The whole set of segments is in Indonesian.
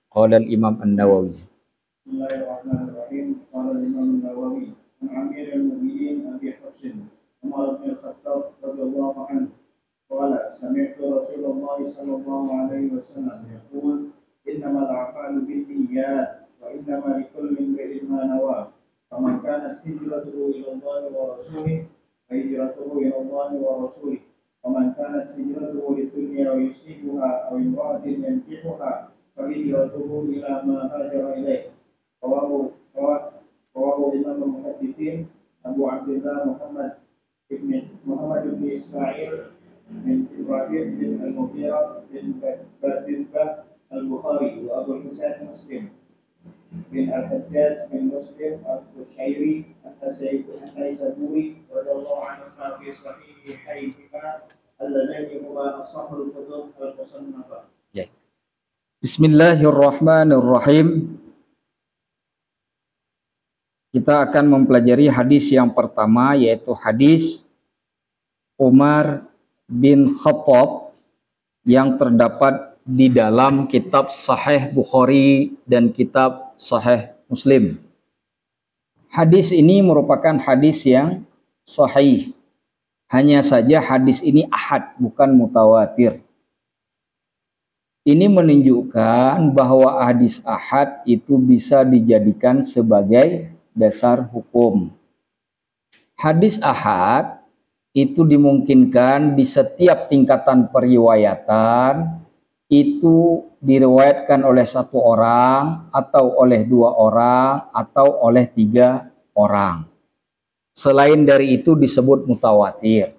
Qala al-Imam An-Nawawi. Bismillahirrahmanirrahim. Qala al-Imam An-Nawawi an Amirul Mu'minin Abi Hafs Umar bin Khattab radhiyallahu anhu qala sami'tu Rasulullah sallallahu alaihi wasallam yaqul innamal a'malu binniyat wa innamal likulli imrin ma nawa faman kanat hijratuhu ila Allah wa rasulih fa hijratuhu ila Allah wa rasulih waman kanat hijratuhu lidunya yusibuha aw imra'atin yankihuha فهجرته إلى ما هاجر إليه رواه الإمام المحدثين أبو عبد الله محمد بن إسماعيل بن إبراهيم بن المغيرة بن بردزبة البخاري وأبو الحسين مسلم بن الحجاج بن مسلم القشيري النيسابوري رضي الله عنهما في صحيحيهما اللذين هما أصح الكتب المصنفة. Bismillahirrahmanirrahim. Kita akan mempelajari hadis yang pertama, yaitu hadis Umar bin Khattab yang terdapat di dalam kitab Sahih Bukhari dan kitab Sahih Muslim. Hadis ini merupakan hadis yang sahih. Hanya saja hadis ini ahad, bukan mutawatir. Ini menunjukkan bahwa hadis ahad itu bisa dijadikan sebagai dasar hukum. Hadis ahad itu dimungkinkan di setiap tingkatan periwayatan itu diriwayatkan oleh satu orang atau oleh dua orang atau oleh tiga orang. Selain dari itu disebut mutawatir.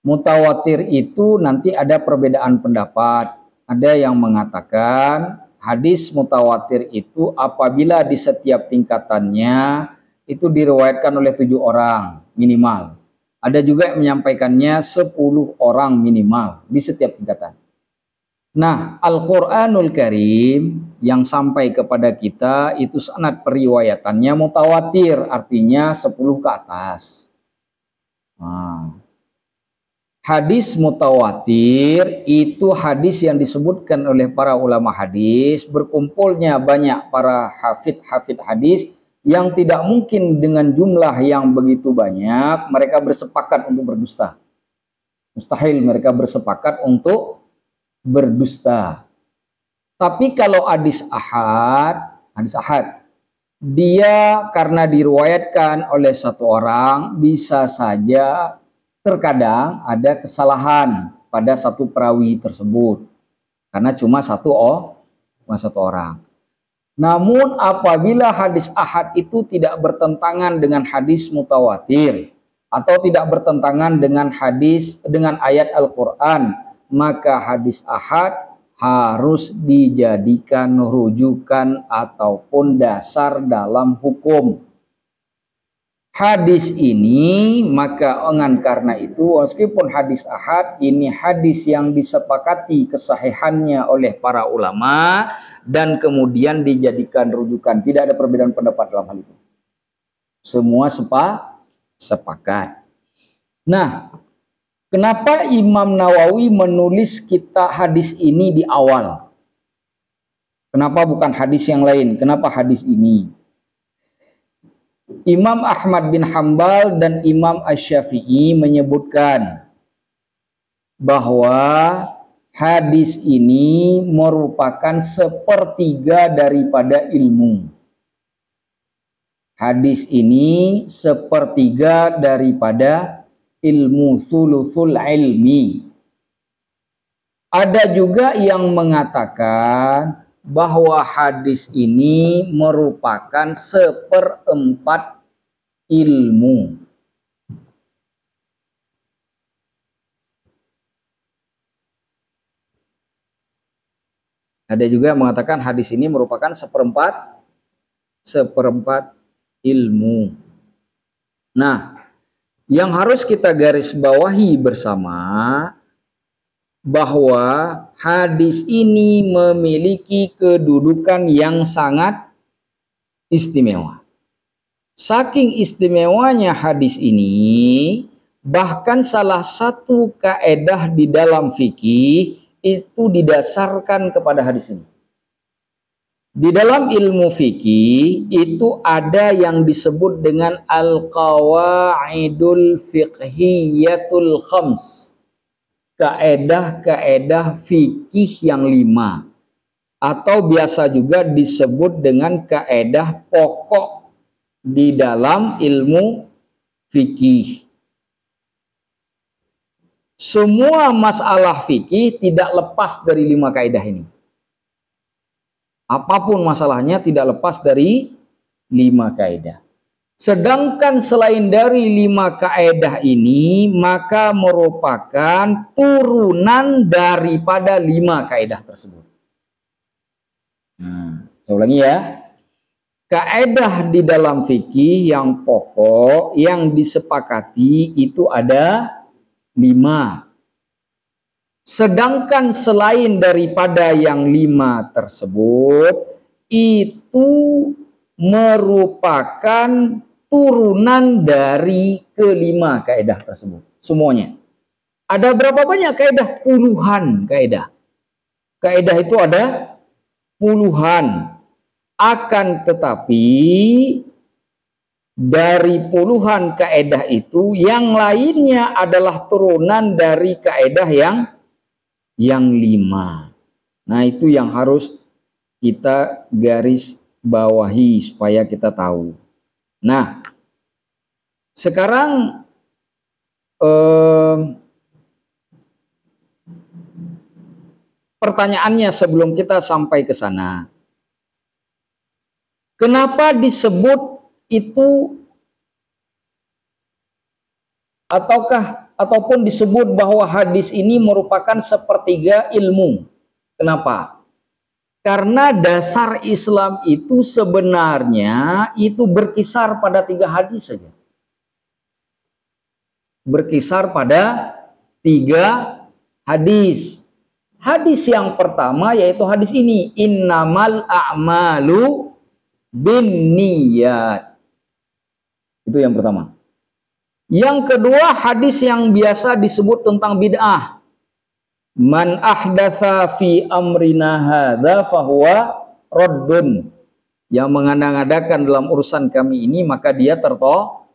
Mutawatir itu nanti ada perbedaan pendapat. Ada yang mengatakan hadis mutawatir itu apabila di setiap tingkatannya itu diriwayatkan oleh 7 orang minimal. Ada juga yang menyampaikannya 10 orang minimal di setiap tingkatan. Nah, Al-Quranul Karim yang sampai kepada kita itu sanad periwayatannya mutawatir, artinya 10 ke atas. Hadis mutawatir itu hadis yang disebutkan oleh para ulama hadis, berkumpulnya banyak para hafid hadis yang tidak mungkin dengan jumlah yang begitu banyak mereka bersepakat untuk berdusta. Mustahil mereka bersepakat untuk berdusta. Tapi kalau hadis ahad, dia karena diriwayatkan oleh satu orang bisa saja terkadang ada kesalahan pada satu perawi tersebut karena cuma satu orang. Namun apabila hadis ahad itu tidak bertentangan dengan hadis mutawatir atau tidak bertentangan dengan ayat Al-Qur'an, maka hadis ahad harus dijadikan rujukan ataupun dasar dalam hukum. Hadis ini maka karena itu meskipun hadis ahad ini hadis yang disepakati kesahihannya oleh para ulama dan kemudian dijadikan rujukan, tidak ada perbedaan pendapat dalam hal itu. Semua sepakat. Nah, kenapa Imam Nawawi menulis kita hadis ini di awal? Kenapa bukan hadis yang lain? Kenapa hadis ini? Imam Ahmad bin Hambal dan Imam Asy-Syafi'i menyebutkan bahwa hadis ini merupakan sepertiga daripada ilmu. Hadis ini sepertiga daripada ilmu, thuluthul ilmi. Ada juga yang mengatakan bahwa hadis ini merupakan 1/4 ilmu. Ada juga yang mengatakan hadis ini merupakan 1/4 ilmu. Nah, yang harus kita garis bawahi bersama bahwa hadis ini memiliki kedudukan yang sangat istimewa. Saking istimewanya hadis ini, bahkan salah satu kaedah di dalam fikih itu didasarkan kepada hadis ini. Di dalam ilmu fikih itu ada yang disebut dengan al-qawaidul fiqhiyatul khams. Kaedah-kaedah fikih yang 5. Atau biasa juga disebut dengan kaedah pokok di dalam ilmu fikih. Semua masalah fikih tidak lepas dari 5 kaedah ini. Apapun masalahnya tidak lepas dari 5 kaedah. Sedangkan selain dari 5 kaedah ini, maka merupakan turunan daripada 5 kaedah tersebut. Saya ulangi ya. Kaedah di dalam fikih yang pokok, yang disepakati itu ada 5. Sedangkan selain daripada yang 5 tersebut, itu merupakan turunan dari ke-5 kaedah tersebut. Semuanya. Ada berapa banyak kaedah? Puluhan kaedah. Kaedah itu ada puluhan. Akan tetapi dari puluhan kaedah itu, yang lainnya adalah turunan dari kaedah yang 5. Nah, itu yang harus kita garis bawahi supaya kita tahu. Nah, sekarang pertanyaannya sebelum kita sampai ke sana. Kenapa disebut itu ataupun disebut bahwa hadis ini merupakan sepertiga ilmu? Kenapa? Karena dasar Islam itu sebenarnya itu berkisar pada 3 hadis saja. Berkisar pada 3 hadis. Hadis yang pertama yaitu hadis ini, innamal a'malu binniyat. Itu yang pertama. Yang kedua, hadis yang biasa disebut tentang bid'ah. Man ahdatsa fi amrina hadza fahuwa raddun. Yang mengada-ngadakan dalam urusan kami ini maka dia tertolak.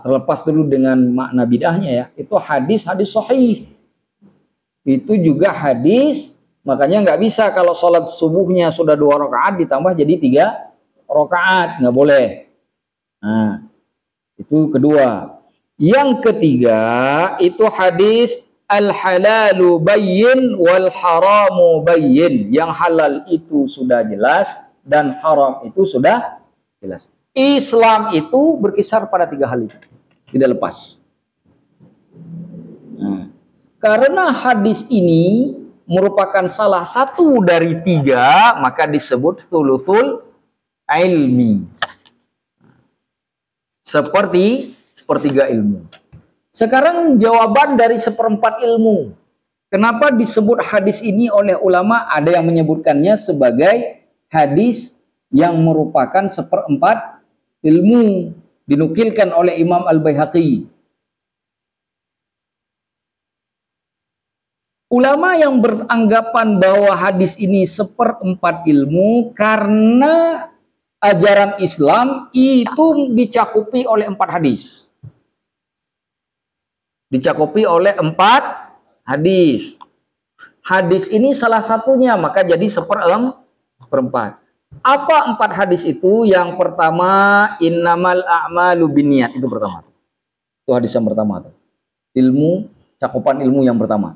Terlepas dulu dengan makna bid'ahnya ya. Itu hadis-hadis sahih. Itu juga hadis, makanya nggak bisa kalau sholat subuhnya sudah 2 rakaat ditambah jadi 3 rakaat, nggak boleh. Nah, itu kedua. Yang ketiga itu hadis al-halalu bayyin wal haramu bayyin. Yang halal itu sudah jelas dan haram itu sudah jelas. Islam itu berkisar pada 3 hal itu, tidak lepas. Nah, karena hadis ini merupakan salah satu dari 3, maka disebut thuluthul ilmi. Sepertiga ilmu. Sekarang jawaban dari 1/4 ilmu. Kenapa disebut hadis ini oleh ulama? Ada yang menyebutkannya sebagai hadis yang merupakan 1/4 ilmu. Dinukilkan oleh Imam Al-Baihaqi. Ulama yang beranggapan bahwa hadis ini 1/4 ilmu karena ajaran Islam itu dicakupi oleh 4 hadis. Dicakupi oleh 4 hadis. Hadis ini salah satunya, maka jadi 1/4. Apa 4 hadis itu? Yang pertama, innamal a'malu binniyat. Itu pertama. Itu hadis yang pertama. Ilmu, cakupan ilmu yang pertama.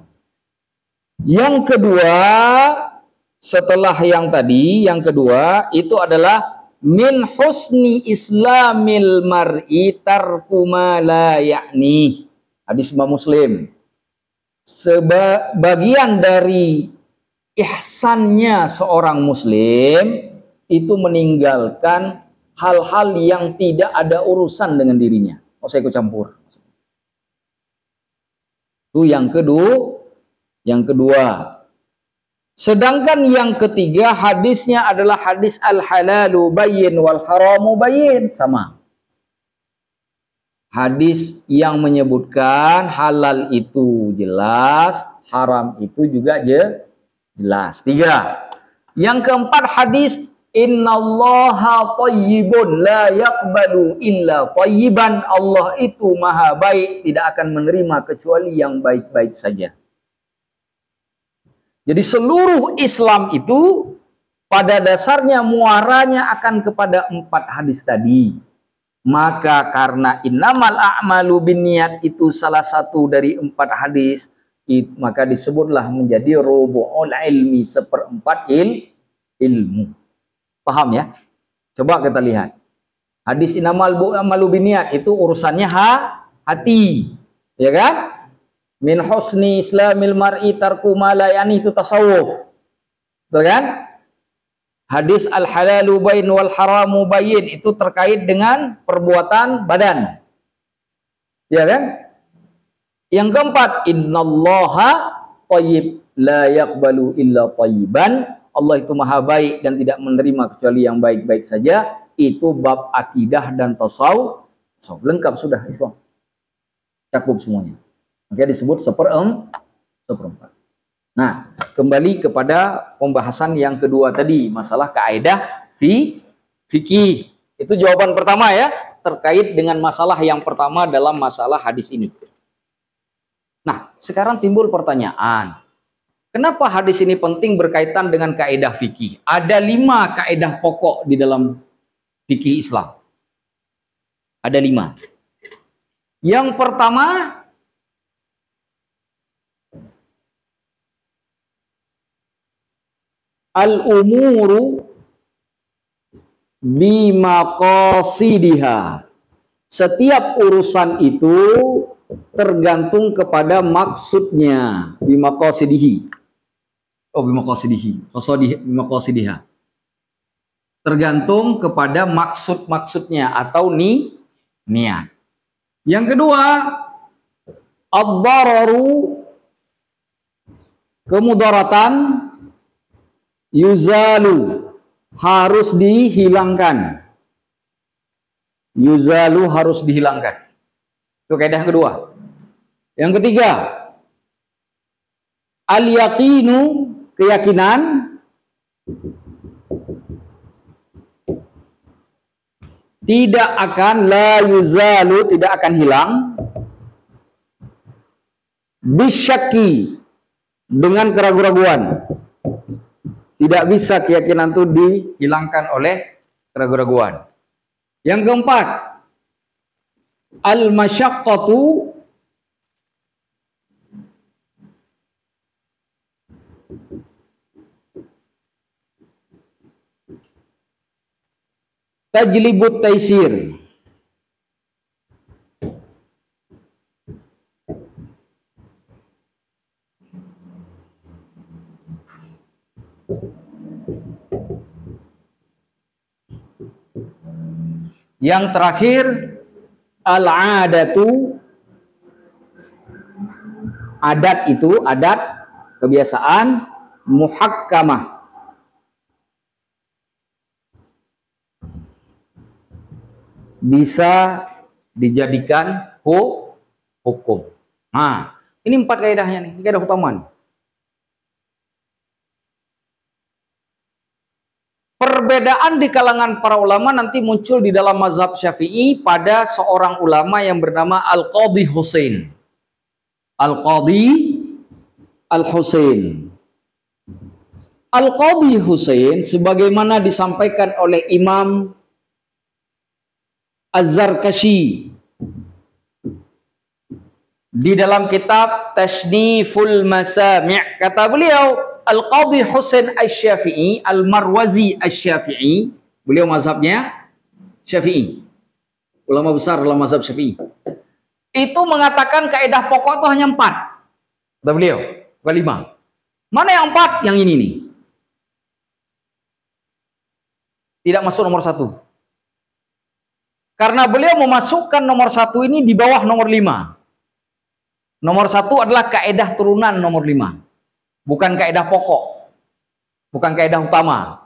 Yang kedua, setelah yang tadi, yang kedua itu adalah min husni islamil mar'i tarku ma la ya'ni. Hadis Imam Muslim. Sebagian dari ihsannya seorang muslim itu meninggalkan hal-hal yang tidak ada urusan dengan dirinya. Oh, saya ikut campur. Itu yang kedua. Sedangkan yang ketiga hadisnya adalah hadis al-halalu bayyin wal haramu bayyin. Sama. Hadis yang menyebutkan halal itu jelas, haram itu juga jelas. 3. Yang keempat hadis innallaha thayyibun la yaqbalu illa thayyiban. Allah itu maha baik, tidak akan menerima kecuali yang baik-baik saja. Jadi seluruh Islam itu pada dasarnya muaranya akan kepada 4 hadis tadi. Maka karena innamal a'malu binniyat itu salah satu dari 4 hadis, maka disebutlah menjadi rubu'ul ilmi, 1/4 ilmu. Paham ya? Coba kita lihat. Hadis innamal a'malu binniyat itu urusannya hati. Ya kan? Min husni islamil mar'i tarku ma la yani, itu tasawuf. Betul kan? Hadis al-halalu bain wal haramu bayin itu terkait dengan perbuatan badan. Ya kan? Yang keempat, innallaha thayyib la yaqbalu illa thayyiban. Allah itu maha baik dan tidak menerima kecuali yang baik-baik saja. Itu bab akidah dan tasawuf. Lengkap sudah Islam. Cakup semuanya. Makanya disebut 1/4. Nah, kembali kepada pembahasan yang kedua tadi, masalah kaidah fikih. Itu jawaban pertama ya, terkait dengan masalah yang pertama dalam masalah hadis ini. Nah, sekarang timbul pertanyaan. Kenapa hadis ini penting berkaitan dengan kaidah fikih? Ada 5 kaidah pokok di dalam fikih Islam. Ada 5. Yang pertama, al-umuru bimaqasidiha. Setiap urusan itu tergantung kepada maksudnya. Bimaqasidihi. Bimaqasidiha. Tergantung kepada maksud-maksudnya atau niat. Yang kedua, ad-dararu, kemudaratan, yuzalu, harus dihilangkan. Yuzalu, harus dihilangkan. Itu kaidah yang kedua. Yang ketiga, al-yaqinu, keyakinan, tidak akan, la yuzalu, tidak akan hilang, bisyaki, dengan keraguan-raguan. Tidak bisa keyakinan itu dihilangkan oleh keraguan-raguan. Yang keempat, al-masyaqqatu, tajlibut taisir. Yang terakhir, al-adatu, adat itu, adat, kebiasaan, muhakkamah, bisa dijadikan hukum. Nah, ini 4 kaidahnya nih, ini kaidah utama. Perbedaan di kalangan para ulama nanti muncul di dalam mazhab Syafi'i pada seorang ulama yang bernama Al-Qadhi Husain. Al-Qadhi Al-Husain. Al-Qadhi Husain sebagaimana disampaikan oleh Imam Az-Zarkashi di dalam kitab Tashniful Masami', kata beliau, Al-Qadhi Husain Asy-Syafi'i, Al-Marwazi Asy-Syafi'i, beliau mazhabnya Syafi'i, ulama besar dalam mazhab Syafi'i, itu mengatakan kaidah pokok itu hanya 4. Kata beliau, bukan 5. Mana yang 4? Yang ini nih. Tidak masuk nomor 1. Karena beliau memasukkan nomor 1 ini di bawah nomor 5. Nomor 1 adalah kaidah turunan nomor 5. Bukan kaidah pokok, bukan kaidah utama,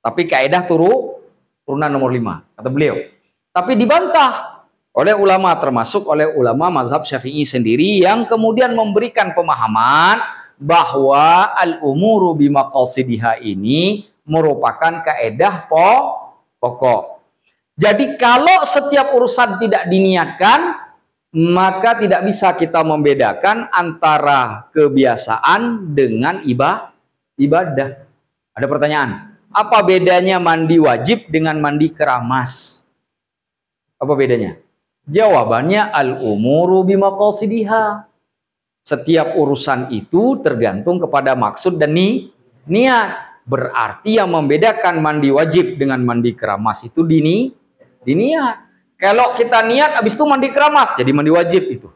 tapi kaidah turunan nomor 5, kata beliau. Tapi dibantah oleh ulama, termasuk oleh ulama mazhab Syafi'i sendiri, yang kemudian memberikan pemahaman bahwa al-umuru bimaqasidiha ini merupakan kaedah pokok. Jadi kalau setiap urusan tidak diniatkan, maka tidak bisa kita membedakan antara kebiasaan dengan ibadah. Ada pertanyaan, apa bedanya mandi wajib dengan mandi keramas? Apa bedanya? Jawabannya al-umuru bimaqasidiha. Setiap urusan itu tergantung kepada maksud dan niat. Berarti yang membedakan mandi wajib dengan mandi keramas itu diniat. Kalau kita niat habis itu mandi keramas, jadi mandi wajib itu.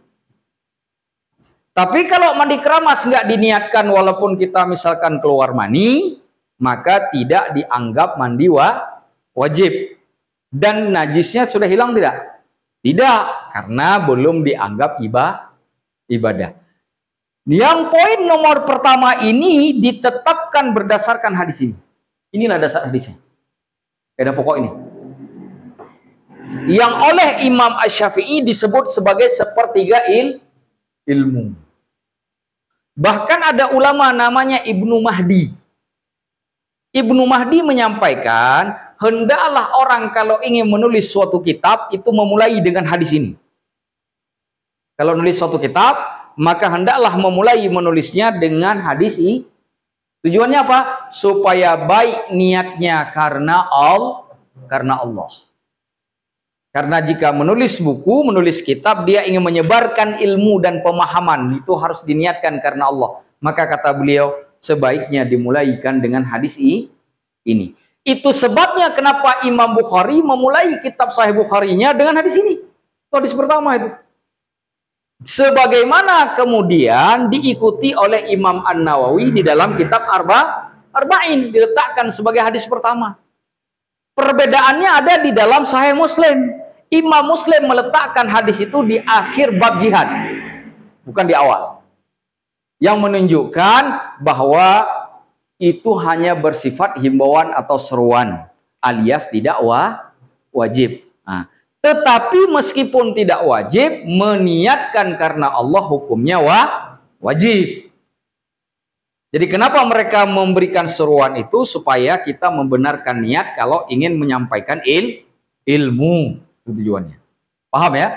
Tapi kalau mandi keramas nggak diniatkan walaupun kita misalkan keluar mani, maka tidak dianggap mandi wajib. Dan najisnya sudah hilang tidak? Tidak, karena belum dianggap ibadah. Yang poin nomor pertama ini ditetapkan berdasarkan hadis ini. Inilah dasar hadisnya. Kaidah pokok ini. Yang oleh Imam Asy-Syafi'i disebut sebagai sepertiga ilmu. Bahkan ada ulama namanya Ibnu Mahdi. Ibnu Mahdi menyampaikan, hendaklah orang kalau ingin menulis suatu kitab itu memulai dengan hadis ini. Kalau nulis suatu kitab, maka hendaklah memulai menulisnya dengan hadis ini. Tujuannya apa? Supaya baik niatnya karena Allah. Karena jika menulis buku, menulis kitab, dia ingin menyebarkan ilmu dan pemahaman, itu harus diniatkan karena Allah. Maka kata beliau, sebaiknya dimulaikan dengan hadis ini. Itu sebabnya kenapa Imam Bukhari memulai kitab Sahih Bukharinya dengan hadis ini. Itu hadis pertama itu. Sebagaimana kemudian diikuti oleh Imam An-Nawawi di dalam kitab Arba'in, diletakkan sebagai hadis pertama. Perbedaannya ada di dalam Sahih Muslim. Imam Muslim meletakkan hadis itu di akhir bab jihad, bukan di awal. Yang menunjukkan bahwa itu hanya bersifat himbauan atau seruan, alias tidak wajib. Nah, tetapi meskipun tidak wajib, meniatkan karena Allah hukumnya wajib. Jadi kenapa mereka memberikan seruan itu? Supaya kita membenarkan niat kalau ingin menyampaikan ilmu. Itu tujuannya. Paham ya?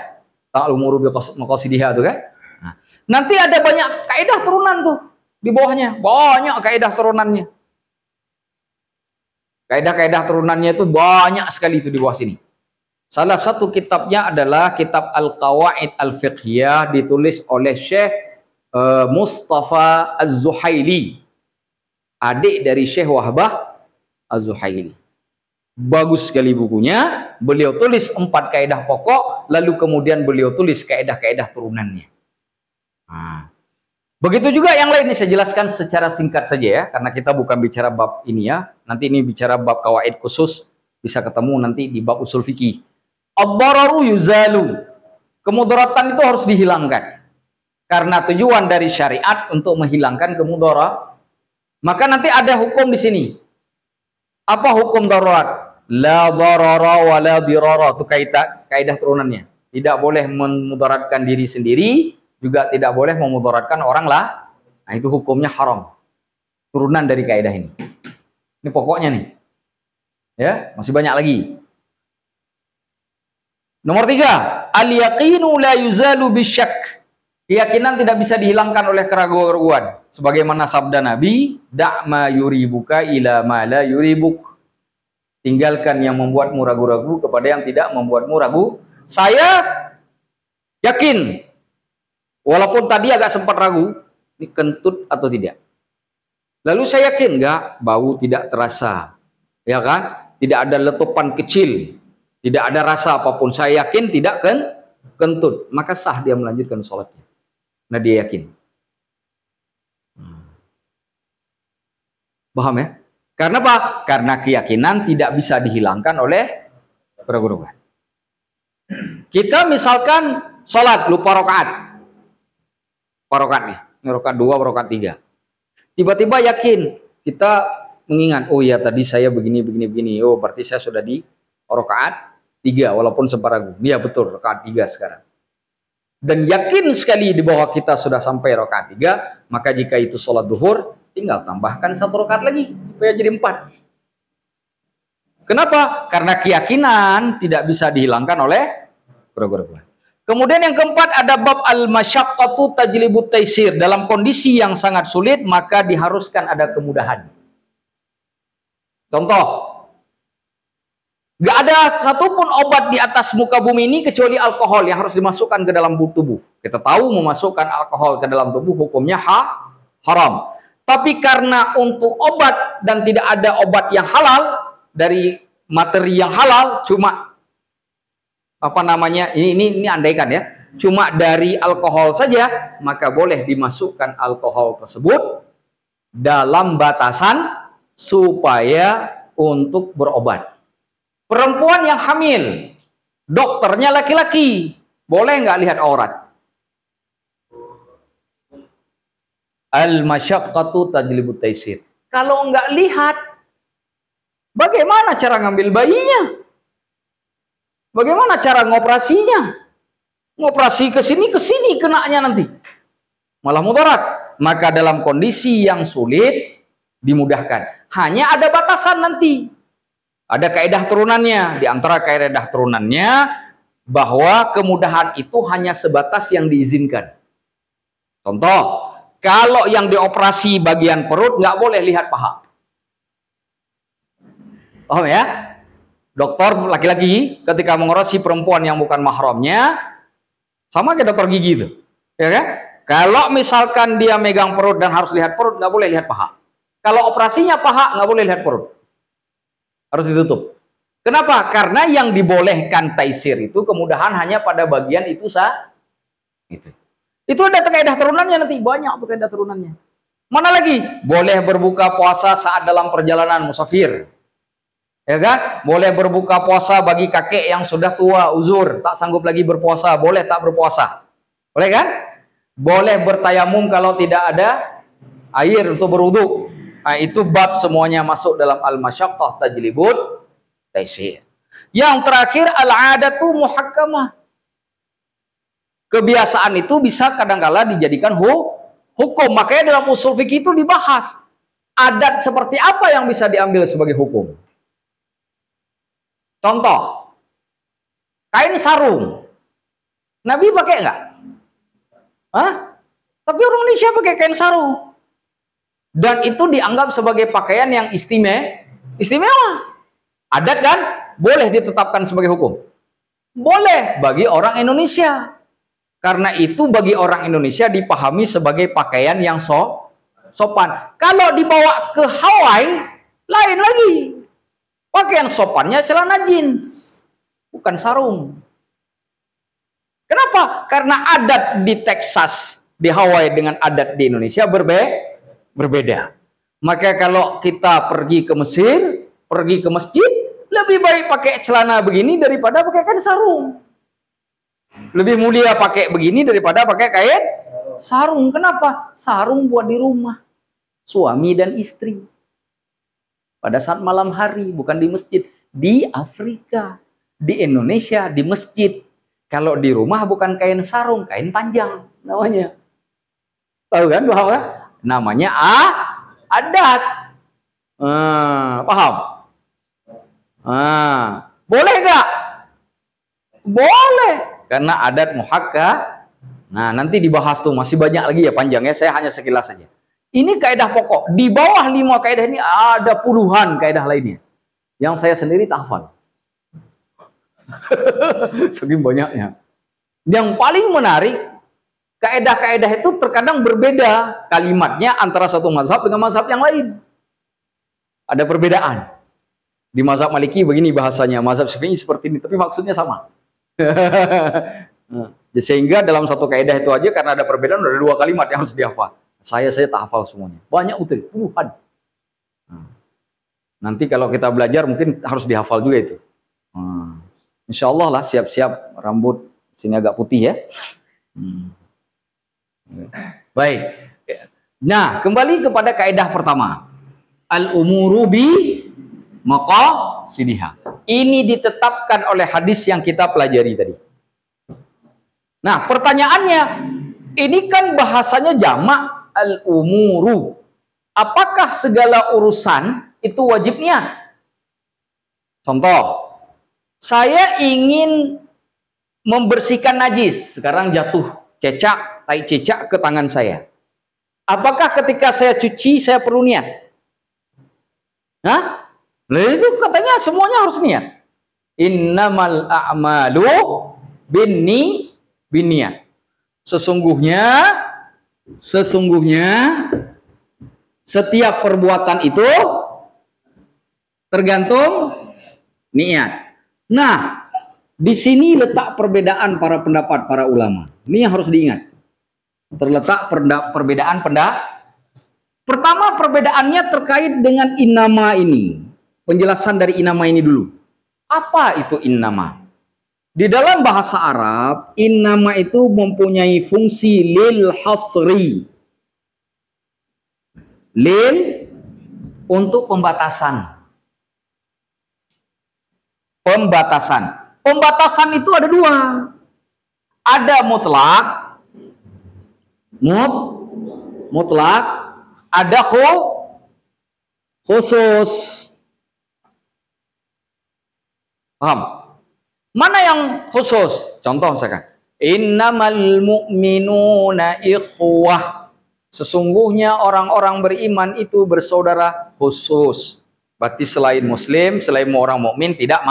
Ta'al-umuru biqasidiha itu kan? Nah, nanti ada banyak kaidah turunan tuh di bawahnya. Banyak kaidah turunannya. Kaidah-kaidah turunannya itu banyak sekali itu di bawah sini. Salah satu kitabnya adalah kitab Al-Qawaid Al-Fiqhiyah, ditulis oleh Syekh Mustafa Az-Zuhaili, adik dari Syekh Wahbah Az-Zuhaili. Bagus sekali bukunya. Beliau tulis 4 kaidah pokok, lalu kemudian beliau tulis kaidah-kaidah turunannya. Nah, begitu juga yang lain, ini saya jelaskan secara singkat saja ya, karena kita bukan bicara bab ini ya. Nanti ini bicara bab kawaid khusus, bisa ketemu nanti di bab usul fikih. Ad-dararu yuzalu. Kemudaratan itu harus dihilangkan. Karena tujuan dari syariat untuk menghilangkan kemudarat. Maka nanti ada hukum di sini. Apa hukum darurat? La darara wa la dirara. Itu kaidah turunannya. Tidak boleh memudaratkan diri sendiri, juga tidak boleh memudaratkan orang lah. Nah, itu hukumnya haram. Turunan dari kaidah ini. Ini pokoknya nih. Ya, masih banyak lagi. Nomor 3, al-yaqinu la yuzalu bisyak. Keyakinan tidak bisa dihilangkan oleh keraguan-keraguan. Sebagaimana sabda Nabi, da'ma yuribuka ila ma la yuribuk. Tinggalkan yang membuatmu ragu-ragu kepada yang tidak membuatmu ragu. Saya yakin, walaupun tadi agak sempat ragu, ini kentut atau tidak. Lalu saya yakin, enggak, bau tidak terasa. Ya kan? Tidak ada letupan kecil. Tidak ada rasa apapun. Saya yakin tidak kentut. Maka sah dia melanjutkan sholatnya. Nah, dia yakin. Paham ya? Karena apa? Karena keyakinan tidak bisa dihilangkan oleh keraguan. Kita misalkan sholat lupa rokaat. Lupa rokaat nih. Ini rokaat 2, rokaat 3. Tiba-tiba yakin. Kita mengingat, oh ya tadi saya begini. Oh berarti saya sudah di rokaat 3 walaupun sempat ragu. Iya betul, rokaat 3 sekarang. dan yakin sekali di bahwa kita sudah sampai rakaat 3, maka jika itu sholat duhur, tinggal tambahkan 1 rakaat lagi supaya jadi 4. Kenapa? Karena keyakinan tidak bisa dihilangkan oleh keraguan. Kemudian yang keempat ada bab al-masyaqqatu tajlibut taisir. Dalam kondisi yang sangat sulit maka diharuskan ada kemudahan. Contoh, gak ada satupun obat di atas muka bumi ini kecuali alkohol yang harus dimasukkan ke dalam tubuh. Kita tahu memasukkan alkohol ke dalam tubuh hukumnya haram. Tapi karena untuk obat dan tidak ada obat yang halal dari materi yang halal, cuma ini andaikan ya, cuma dari alkohol saja, maka boleh dimasukkan alkohol tersebut dalam batasan supaya untuk berobat. Perempuan yang hamil, dokternya laki-laki, boleh nggak lihat aurat? Al-masyaqqatu tajlibut taisir. Kalau nggak lihat, bagaimana cara ngambil bayinya? Bagaimana cara ngoperasinya? Ngoperasi ke sini kenanya nanti. Malah mudarat. Maka dalam kondisi yang sulit dimudahkan. Hanya ada batasan nanti. Ada kaidah turunannya. Di antara kaidah turunannya bahwa kemudahan itu hanya sebatas yang diizinkan. Contoh, kalau yang dioperasi bagian perut nggak boleh lihat paha. Paham ya? Dokter laki-laki ketika mengoperasi perempuan yang bukan mahramnya, sama kayak dokter gigi itu, ya kan? Kalau misalkan dia megang perut dan harus lihat perut, nggak boleh lihat paha. Kalau operasinya paha, nggak boleh lihat perut, harus ditutup. Kenapa? Karena yang dibolehkan taisir itu kemudahan hanya pada bagian itu Itu ada kaidah turunannya nanti, banyak tuh kaidah turunannya. Mana lagi? Boleh berbuka puasa saat dalam perjalanan musafir. Ya kan? Boleh berbuka puasa bagi kakek yang sudah tua, uzur, tak sanggup lagi berpuasa, boleh tak berpuasa. Boleh kan? Boleh bertayamum kalau tidak ada air untuk berwudu. Nah, itu bab semuanya masuk dalam al-masyaqqah tajlibut taisir. Yang terakhir al-'adatu muhakkamah. Kebiasaan itu bisa kadangkala dijadikan hukum. Makanya dalam usul fikih itu dibahas. Adat seperti apa yang bisa diambil sebagai hukum? Contoh, kain sarung. Nabi pakai nggak? Hah? Tapi orang Indonesia pakai kain sarung. Dan itu dianggap sebagai pakaian yang istimewa. Adat kan? Boleh ditetapkan sebagai hukum. Boleh bagi orang Indonesia. Karena itu bagi orang Indonesia dipahami sebagai pakaian yang sopan. Kalau dibawa ke Hawaii, lain lagi. Pakaian sopannya celana jeans, bukan sarung. Kenapa? Karena adat di Texas, di Hawaii dengan adat di Indonesia berbeda. Maka kalau kita pergi ke Mesir, pergi ke masjid, lebih baik pakai celana begini daripada pakai kain sarung. Lebih mulia pakai begini daripada pakai kain sarung. Kenapa? Sarung buat di rumah, suami dan istri. Pada saat malam hari, bukan di masjid. Di Afrika, di Indonesia, di masjid. Kalau di rumah bukan kain sarung, kain panjang namanya. Tahu kan bahwa namanya adat. Paham? Boleh gak? Boleh. Karena adat muhakkam. Nah, nanti dibahas tuh, masih banyak lagi ya panjangnya. Saya hanya sekilas saja. Ini kaidah pokok. Di bawah 5 kaidah ini ada puluhan kaidah lainnya. Yang saya sendiri tak hafal. Saking banyaknya. Yang paling menarik, kaidah-kaidah itu terkadang berbeda kalimatnya antara satu mazhab dengan mazhab yang lain. Ada perbedaan. Di mazhab Maliki begini bahasanya, mazhab Syafi'i seperti ini, tapi maksudnya sama. Sehingga dalam satu kaidah itu aja karena ada perbedaan ada 2 kalimat yang harus dihafal. Saya tak hafal semuanya. Banyak puluhan. Nanti kalau kita belajar mungkin harus dihafal juga itu. Insya Allah lah, siap-siap rambut sini agak putih ya. Baik. Nah, kembali kepada kaidah pertama. Al-umuru bi maqasidiha. Ini ditetapkan oleh hadis yang kita pelajari tadi. Nah, pertanyaannya, ini kan bahasanya jamak al-umuru. Apakah segala urusan itu wajib niat? Contoh, saya ingin membersihkan najis, sekarang jatuh cecak, tai cecak ke tangan saya. Apakah ketika saya cuci saya perlu niat? Hah? Nah, itu katanya semuanya harus niat. Innamal a'malu binniyat. Sesungguhnya setiap perbuatan itu tergantung niat. Nah, di sini letak perbedaan para pendapat para ulama. Ini yang harus diingat. Terletak perbedaan pendapat. Pertama, perbedaannya terkait dengan innama ini. Penjelasan dari innama ini dulu. Apa itu innama? Di dalam bahasa Arab, innama itu mempunyai fungsi lil hasri. Lil untuk pembatasan. Pembatasan itu ada dua. Ada mutlak, mutlak, ada khusus. Paham? Mana yang khusus? Contoh misalkan, innamal mu'minuna ikhwah. Sesungguhnya orang-orang beriman itu bersaudara khusus. Berarti selain muslim, selain orang mukmin tidak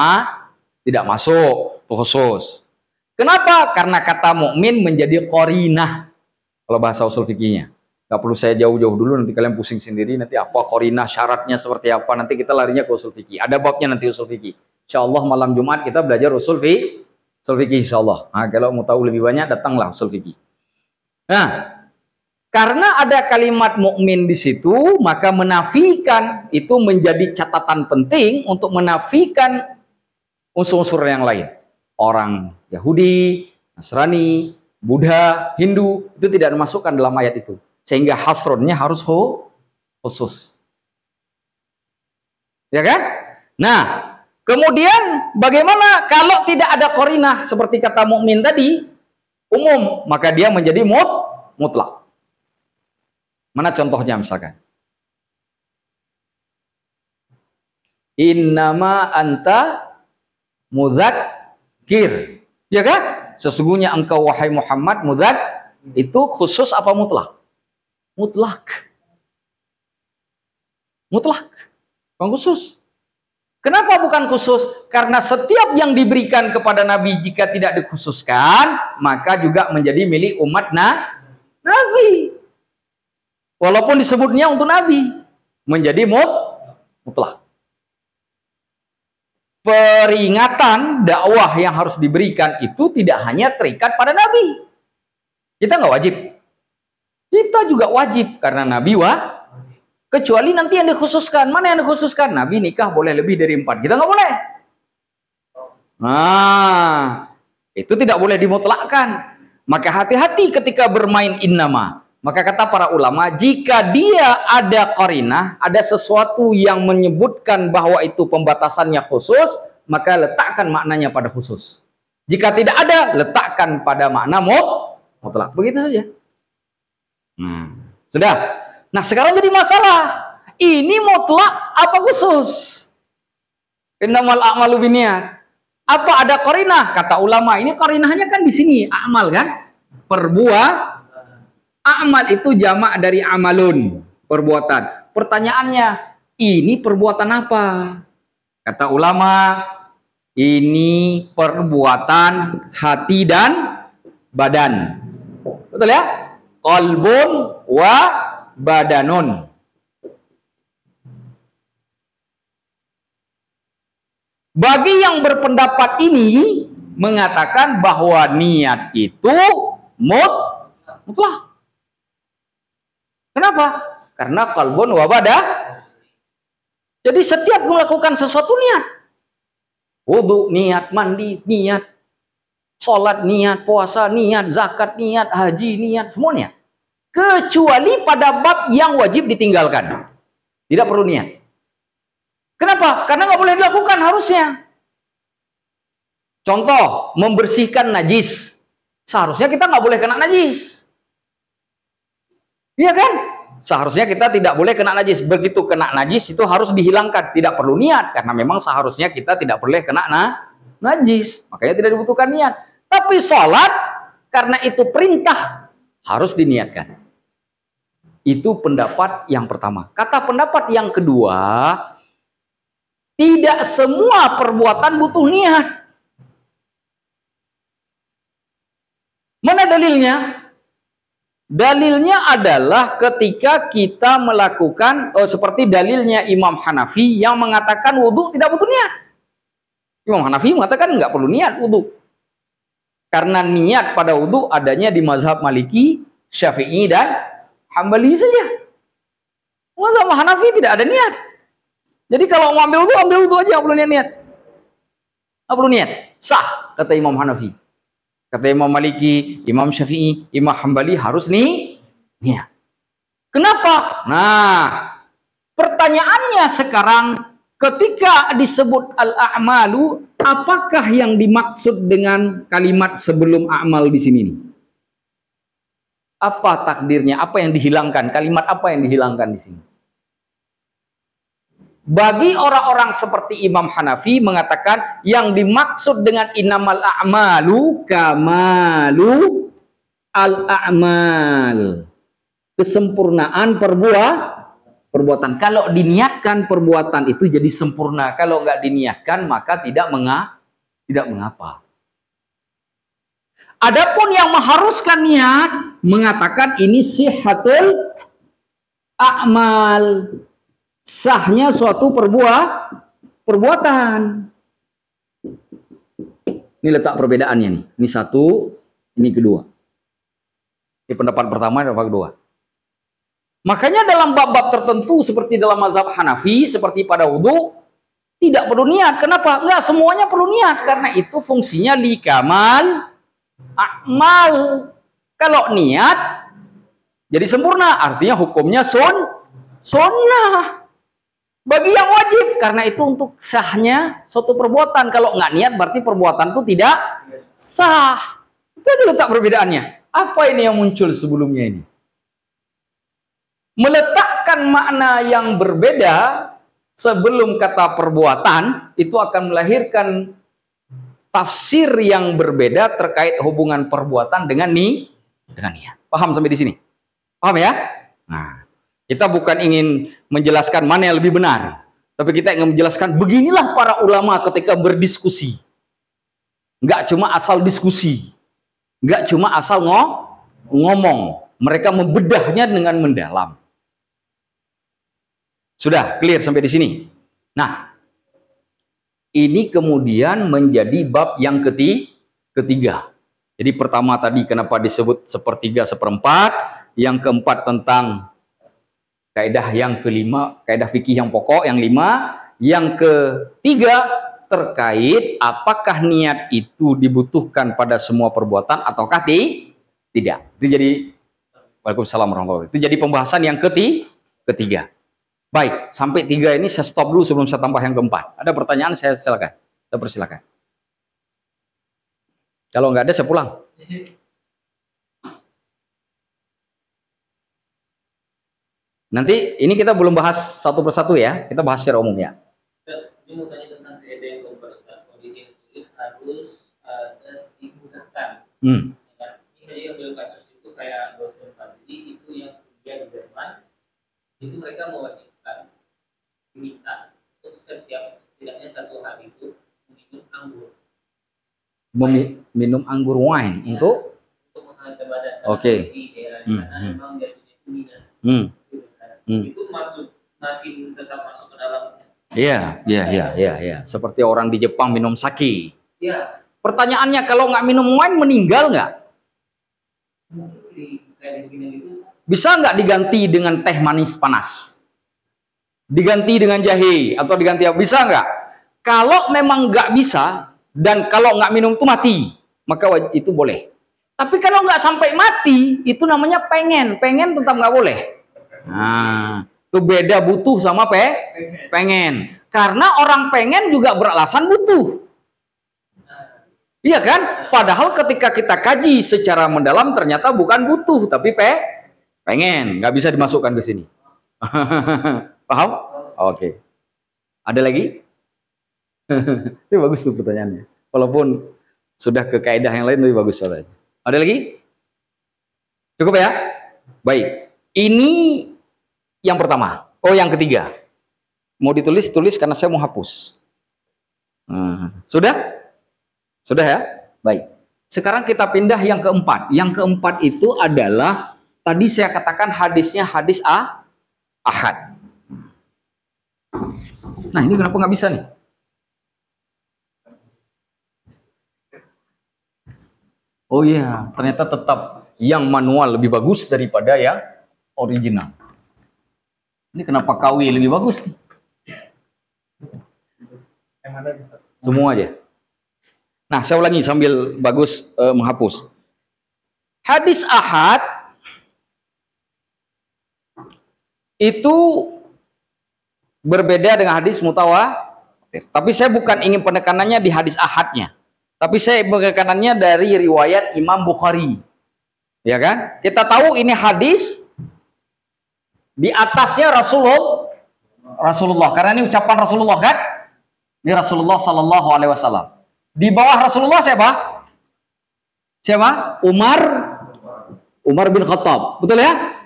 masuk, itu khusus. Kenapa? Karena kata mukmin menjadi qarinah. Kalau bahasa usul fikihnya. Gak perlu saya jauh-jauh dulu, nanti kalian pusing sendiri, nanti apa qarinah, syaratnya seperti apa, nanti kita larinya ke usul fikih. Ada babnya nanti usul fikih. Insyaallah malam Jumat kita belajar usul fikih insyaallah. Nah, kalau mau tahu lebih banyak datanglah usul fikih. Nah, karena ada kalimat mukmin di situ, maka menafikan itu menjadi catatan penting untuk menafikan unsur-unsur yang lain. Orang Yahudi, Nasrani, Buddha, Hindu itu tidak dimasukkan dalam ayat itu. Sehingga hasronnya harus khusus. Ya kan? Nah, kemudian bagaimana kalau tidak ada qarinah seperti kata mukmin tadi, umum, maka dia menjadi mutlak. Mana contohnya misalkan? Innama anta mudzakir. Ya kan? Sesungguhnya engkau wahai Muhammad itu khusus apa mutlak? Mutlak. Bukan khusus. Kenapa bukan khusus? Karena setiap yang diberikan kepada Nabi jika tidak dikhususkan, maka juga menjadi milik umat Nabi. Walaupun disebutnya untuk Nabi, menjadi mutlak. Peringatan dakwah yang harus diberikan itu tidak hanya terikat pada Nabi. Kita nggak wajib. Kita juga wajib karena Nabi kecuali nanti yang dikhususkan. Mana yang dikhususkan? Nabi nikah boleh lebih dari 4. Kita nggak boleh. Nah, itu tidak boleh dimutlakkan. Maka hati-hati ketika bermain innama. Maka kata para ulama, jika dia ada qarinah, ada sesuatu yang menyebutkan bahwa itu pembatasannya khusus, maka letakkan maknanya pada khusus. Jika tidak ada, letakkan pada makna mutlak. Begitu saja. Sudah. Nah, sekarang jadi masalah. Ini mutlak apa khusus? Innamal a'malu binniyat. Apa ada qarinah? Kata ulama, ini qarinahnya kan di sini, amal kan? Amal itu jamak dari amalun, perbuatan. Pertanyaannya, ini perbuatan apa? Kata ulama, ini perbuatan hati dan badan. Betul ya? Qalbun wa badanun. Bagi yang berpendapat ini mengatakan bahwa niat itu mutlak. Kenapa? Karena qalbun wa badan. Jadi setiap melakukan sesuatu niat. Wudu niat, mandi niat, sholat niat, puasa niat, zakat niat, haji niat, semuanya. Kecuali pada bab yang wajib ditinggalkan. Tidak perlu niat. Kenapa? Karena nggak boleh dilakukan harusnya. Contoh, membersihkan najis. seharusnya kita nggak boleh kena najis. Iya kan? Seharusnya kita tidak boleh kena najis. Begitu kena najis itu harus dihilangkan. Tidak perlu niat. Karena memang seharusnya kita tidak boleh kena najis. Makanya tidak dibutuhkan niat. Tapi sholat, karena itu perintah, harus diniatkan. Itu pendapat yang pertama. Kata pendapat yang kedua, tidak semua perbuatan butuh niat. Mana dalilnya? Dalilnya adalah ketika kita melakukan seperti dalilnya Imam Hanafi yang mengatakan wudhu tidak butuh niat. Imam Hanafi mengatakan nggak perlu niat wudhu. Karena niat pada wudhu adanya di mazhab Maliki, Syafi'i, dan Hambali saja. Mazhab Hanafi tidak ada niat. Jadi kalau mau ambil wudhu aja, nggak perlu niat. Nggak perlu niat. Sah, kata Imam Hanafi. Kata Imam Maliki, Imam Syafi'i, Imam Hambali harus niat. Kenapa? Nah, pertanyaannya sekarang, ketika disebut al-a'malu, apakah yang dimaksud dengan kalimat sebelum a'mal di sini? Apa takdirnya? Apa yang dihilangkan? Kalimat apa yang dihilangkan di sini? Bagi orang-orang seperti Imam Hanafi mengatakan yang dimaksud dengan innamal a'malu kamalu al-a'mal. Kesempurnaan perbuatan. Kalau diniatkan perbuatan itu jadi sempurna. Kalau nggak diniatkan maka tidak mengapa. Adapun yang mengharuskan niat mengatakan ini sihhatul a'mal. Sahnya suatu perbuatan. Ini letak perbedaannya nih. Ini satu, ini kedua. Ini pendapat pertama, pendapat kedua. Makanya dalam bab-bab tertentu seperti dalam mazhab Hanafi, seperti pada wudhu, tidak perlu niat. Kenapa? Enggak, semuanya perlu niat. Karena itu fungsinya likamal a'mal. Kalau niat, jadi sempurna. Artinya hukumnya sunnah. Bagi yang wajib, karena itu untuk sahnya suatu perbuatan. Kalau nggak niat berarti perbuatan itu tidak sah. Itu aja letak perbedaannya. Apa ini yang muncul sebelumnya ini? Meletakkan makna yang berbeda sebelum kata perbuatan itu akan melahirkan tafsir yang berbeda terkait hubungan perbuatan dengan niat. Paham sampai di sini? Paham ya? Nah, kita bukan ingin menjelaskan mana yang lebih benar, tapi kita ingin menjelaskan beginilah para ulama ketika berdiskusi. Nggak cuma asal diskusi, nggak cuma asal ngomong, mereka membedahnya dengan mendalam. Sudah clear sampai di sini. Nah, ini kemudian menjadi bab yang ketiga. Jadi pertama tadi kenapa disebut sepertiga seperempat, yang keempat tentang kaidah yang kelima, kaidah fikih yang pokok yang lima, yang ketiga terkait apakah niat itu dibutuhkan pada semua perbuatan ataukah tidak. Itu jadi Waalaikumsalam warahmatullahi wabarakatuh. Itu jadi pembahasan yang ketiga. Baik, sampai 3 ini saya stop dulu sebelum saya tambah yang keempat. Ada pertanyaan saya silakan. Saya persilakan. Kalau nggak ada saya pulang. Nanti ini kita belum bahas satu persatu ya, kita bahas secara umum ya. Ini mau tanya tentang kaidah yang keempat, kondisi yang sulit harus dimudahkan. Ini yang beliau kasus itu kayak dosen tadi itu yang kuliah di Jerman, itu mereka mewajibkan diminta untuk setiap setidaknya 1 hari itu minum anggur. Minum anggur wine ya, untuk menghangat badan. Oke. Memang biasanya itu minus. Itu masih tetap masuk ke dalamnya. Iya. Seperti orang di Jepang minum sake. Iya. Pertanyaannya kalau nggak minum wine meninggal nggak? Bisa nggak diganti dengan teh manis panas? Diganti dengan jahe atau diganti apa? Bisa nggak? Kalau memang nggak bisa dan kalau nggak minum itu mati, maka itu boleh. Tapi kalau nggak sampai mati, itu namanya pengen tetap nggak boleh. Nah, itu beda butuh sama pengen. Karena orang pengen juga beralasan butuh. Iya kan? Padahal ketika kita kaji secara mendalam ternyata bukan butuh tapi pengen, nggak bisa dimasukkan ke sini. Paham? Oke. Ada lagi? Itu bagus tuh pertanyaannya. Walaupun sudah ke kaidah yang lain lebih bagus soalnya. Ada lagi? Cukup ya? Baik. Ini yang pertama. Oh, yang ketiga. Mau ditulis, tulis karena saya mau hapus. Sudah? Sudah ya? Baik. Sekarang kita pindah yang keempat. Yang keempat itu adalah tadi saya katakan hadisnya hadis ahad. Nah, ini kenapa nggak bisa nih? Oh iya, ternyata tetap yang manual lebih bagus daripada yang original. Ini kenapa KW lebih bagus nih? Yang mana bisa? Semua aja. Nah, saya ulangi sambil bagus menghapus. Hadis ahad itu berbeda dengan hadis mutawatir. Tapi saya bukan ingin penekanannya di hadis ahadnya. Tapi saya penekanannya dari riwayat Imam Bukhari. Ya kan? Kita tahu ini hadis di atasnya Rasulullah. Karena ini ucapan Rasulullah kan? Ini Rasulullah Sallallahu Alaihi Wasallam. Di bawah Rasulullah siapa? Siapa? Umar bin Khattab. Betul ya?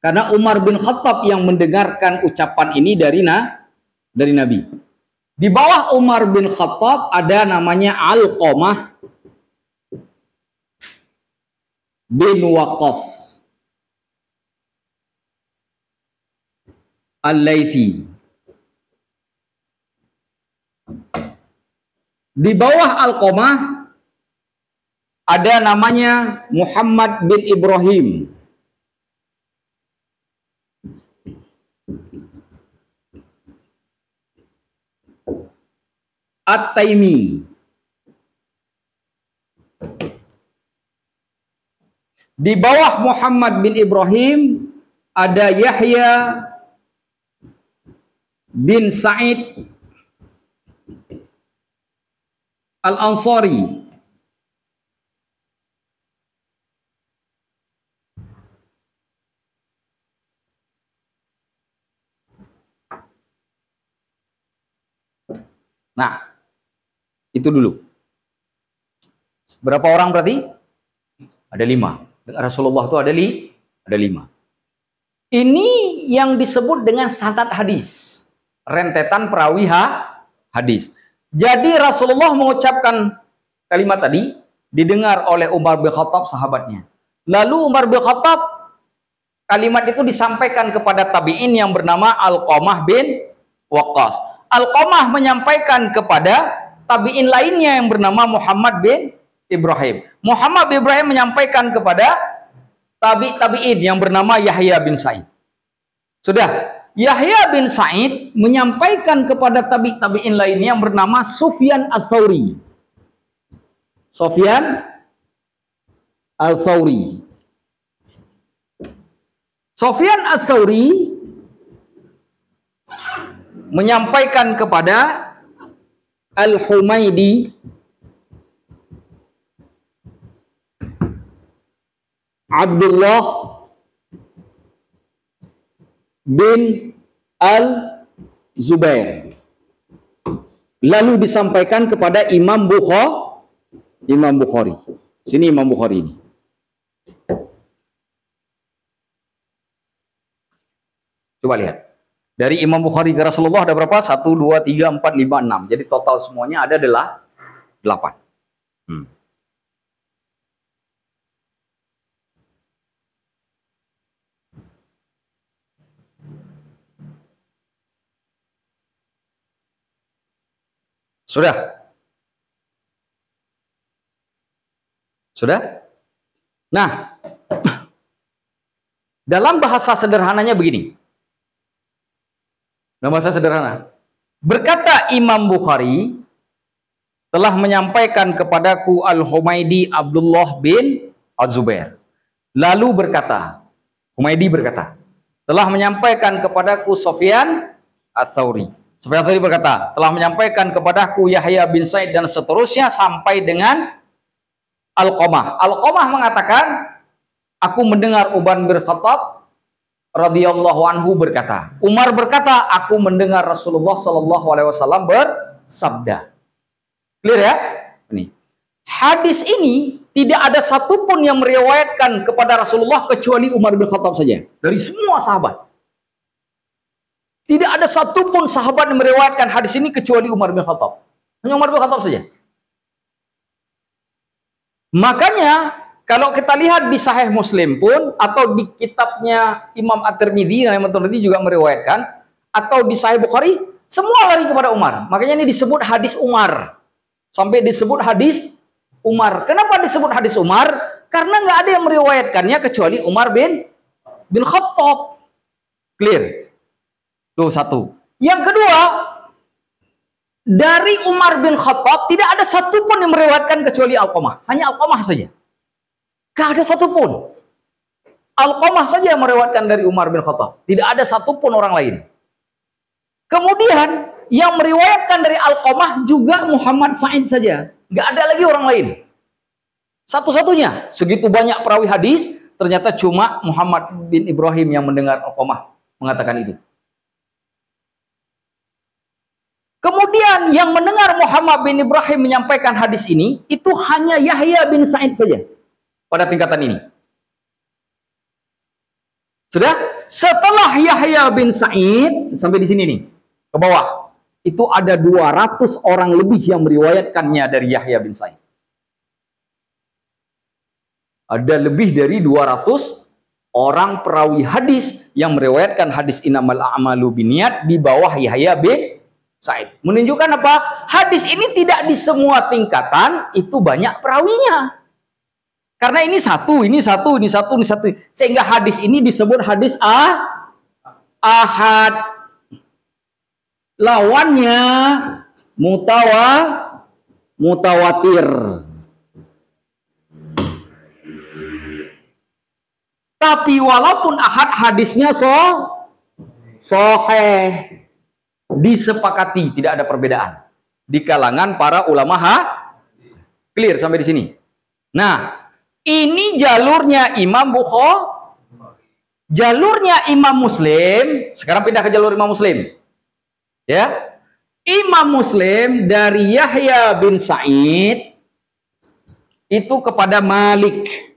Karena Umar bin Khattab yang mendengarkan ucapan ini dari Nabi. Di bawah Umar bin Khattab ada namanya Alqamah bin Waqqas Al-Laythi. Di bawah Alqamah ada namanya Muhammad bin Ibrahim At-Taimi. Di bawah Muhammad bin Ibrahim ada Yahya bin Sa'id Al-Ansari. Nah, itu dulu. Berapa orang berarti? Ada 5. Rasulullah itu ada 5. Ini yang disebut dengan sanad hadis. Rentetan perawi hadis. Jadi Rasulullah mengucapkan kalimat tadi didengar oleh Umar bin Khattab sahabatnya. Lalu Umar bin Khattab kalimat itu disampaikan kepada tabi'in yang bernama Alqamah bin Waqqas. Alqamah menyampaikan kepada tabi'in lainnya yang bernama Muhammad bin Ibrahim. Muhammad bin Ibrahim menyampaikan kepada tabi'in yang bernama Yahya bin Sa'id. Sudah. Yahya bin Sa'id menyampaikan kepada tabi'in lainnya yang bernama Sufyan Ats-Tsauri. Sufyan Ats-Tsauri. Sufyan Ats-Tsauri menyampaikan kepada Al-Humaidi Abdullah bin Al-Zubair. Lalu disampaikan kepada Imam Bukhari. Sini Imam Bukhari ini. Coba lihat. Dari Imam Bukhari ke Rasulullah ada berapa? 1, 2, 3, 4, 5, 6. Jadi total semuanya ada 8. Sudah? Sudah? Nah, dalam bahasa sederhananya begini. Dalam bahasa sederhana. Berkata Imam Bukhari, telah menyampaikan kepadaku Al-Humaidi Abdullah bin Az-Zubair. Lalu berkata, Humaidi berkata, telah menyampaikan kepadaku Sufyan Ats-Tsauri. Sufyan Tsauri berkata, telah menyampaikan kepadaku Yahya bin Sa'id dan seterusnya sampai dengan Alqamah. Alqamah mengatakan, aku mendengar Umar bin Khattab radhiyallahu anhu berkata. Umar berkata, aku mendengar Rasulullah sallallahu alaihi wasallam bersabda. Clear ya? Ini. Hadis ini tidak ada satupun yang meriwayatkan kepada Rasulullah kecuali Umar bin Khattab saja. Dari semua sahabat. Tidak ada satupun sahabat yang meriwayatkan hadis ini kecuali Umar bin Khattab. Hanya Umar bin Khattab saja. Makanya kalau kita lihat di Sahih Muslim pun atau di kitabnya Imam At-Tirmidzi dan Imam At-Tirmidzi juga meriwayatkan atau di Sahih Bukhari semua lari kepada Umar. Makanya ini disebut hadis Umar. Sampai disebut hadis Umar. Kenapa disebut hadis Umar? Karena nggak ada yang meriwayatkannya kecuali Umar bin Khattab. Clear? Itu satu. Yang kedua, dari Umar bin Khattab tidak ada satupun yang meriwayatkan kecuali Alqamah. Hanya Alqamah saja. Gak ada satupun. Alqamah saja yang meriwayatkan dari Umar bin Khattab. Tidak ada satupun orang lain. Kemudian yang meriwayatkan dari Alqamah juga Muhammad Sa'id saja. Gak ada lagi orang lain. Satu-satunya. Segitu banyak perawi hadis, ternyata cuma Muhammad bin Ibrahim yang mendengar Alqamah mengatakan itu. Kemudian yang mendengar Muhammad bin Ibrahim menyampaikan hadis ini, itu hanya Yahya bin Sa'id saja pada tingkatan ini. Sudah? Setelah Yahya bin Sa'id, sampai di sini nih, ke bawah, itu ada 200 orang lebih yang meriwayatkannya dari Yahya bin Sa'id. Ada lebih dari 200 orang perawi hadis yang meriwayatkan hadis innamal a'malu binniyat di bawah Yahya bin Sa'id. Menunjukkan apa? Hadis ini tidak di semua tingkatan itu banyak perawinya. Karena ini satu, ini satu, ini satu, ini satu. Sehingga hadis ini disebut hadis ahad. Lawannya mutawatir. Tapi walaupun ahad hadisnya sahih. Disepakati, tidak ada perbedaan di kalangan para ulama clear sampai di sini. Nah, ini jalurnya Imam Bukhari, jalurnya Imam Muslim. Sekarang pindah ke jalur Imam Muslim. Ya, Imam Muslim dari Yahya bin Sa'id itu kepada Malik.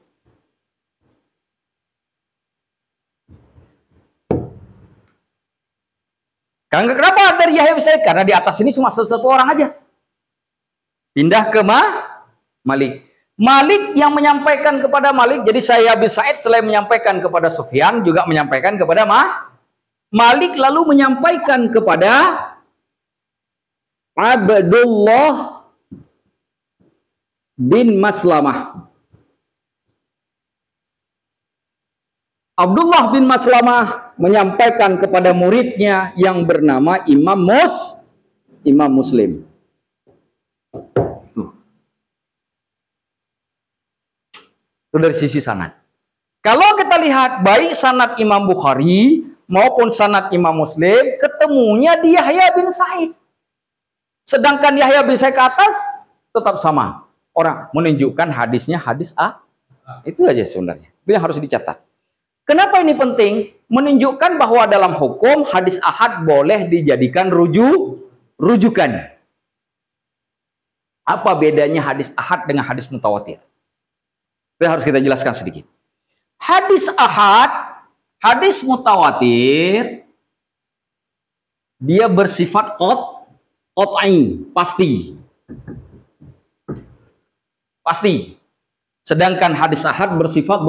Kenapa dari Yahya bin Sa'id? Karena di atas ini cuma satu orang aja. Pindah ke Malik. Malik yang menyampaikan kepada Malik. Jadi Yahya bin Sa'id selain menyampaikan kepada Sufyan, juga menyampaikan kepada Malik, lalu menyampaikan kepada Abdullah bin Maslamah. Abdullah bin Maslamah menyampaikan kepada muridnya yang bernama Imam Muslim. Itu dari sisi sanad. Kalau kita lihat baik sanad Imam Bukhari maupun sanad Imam Muslim, ketemunya di Yahya bin Sa'id. Sedangkan Yahya bin Sa'id ke atas tetap sama. Orang menunjukkan hadisnya hadis A. Itu aja sebenarnya. Itu yang harus dicatat. Kenapa ini penting? Menunjukkan bahwa dalam hukum hadis ahad boleh dijadikan rujukan. Apa bedanya hadis ahad dengan hadis mutawatir? Itu harus kita jelaskan sedikit. Hadis ahad, hadis mutawatir, dia bersifat qat'i, pasti. Pasti. Sedangkan hadis ahad bersifat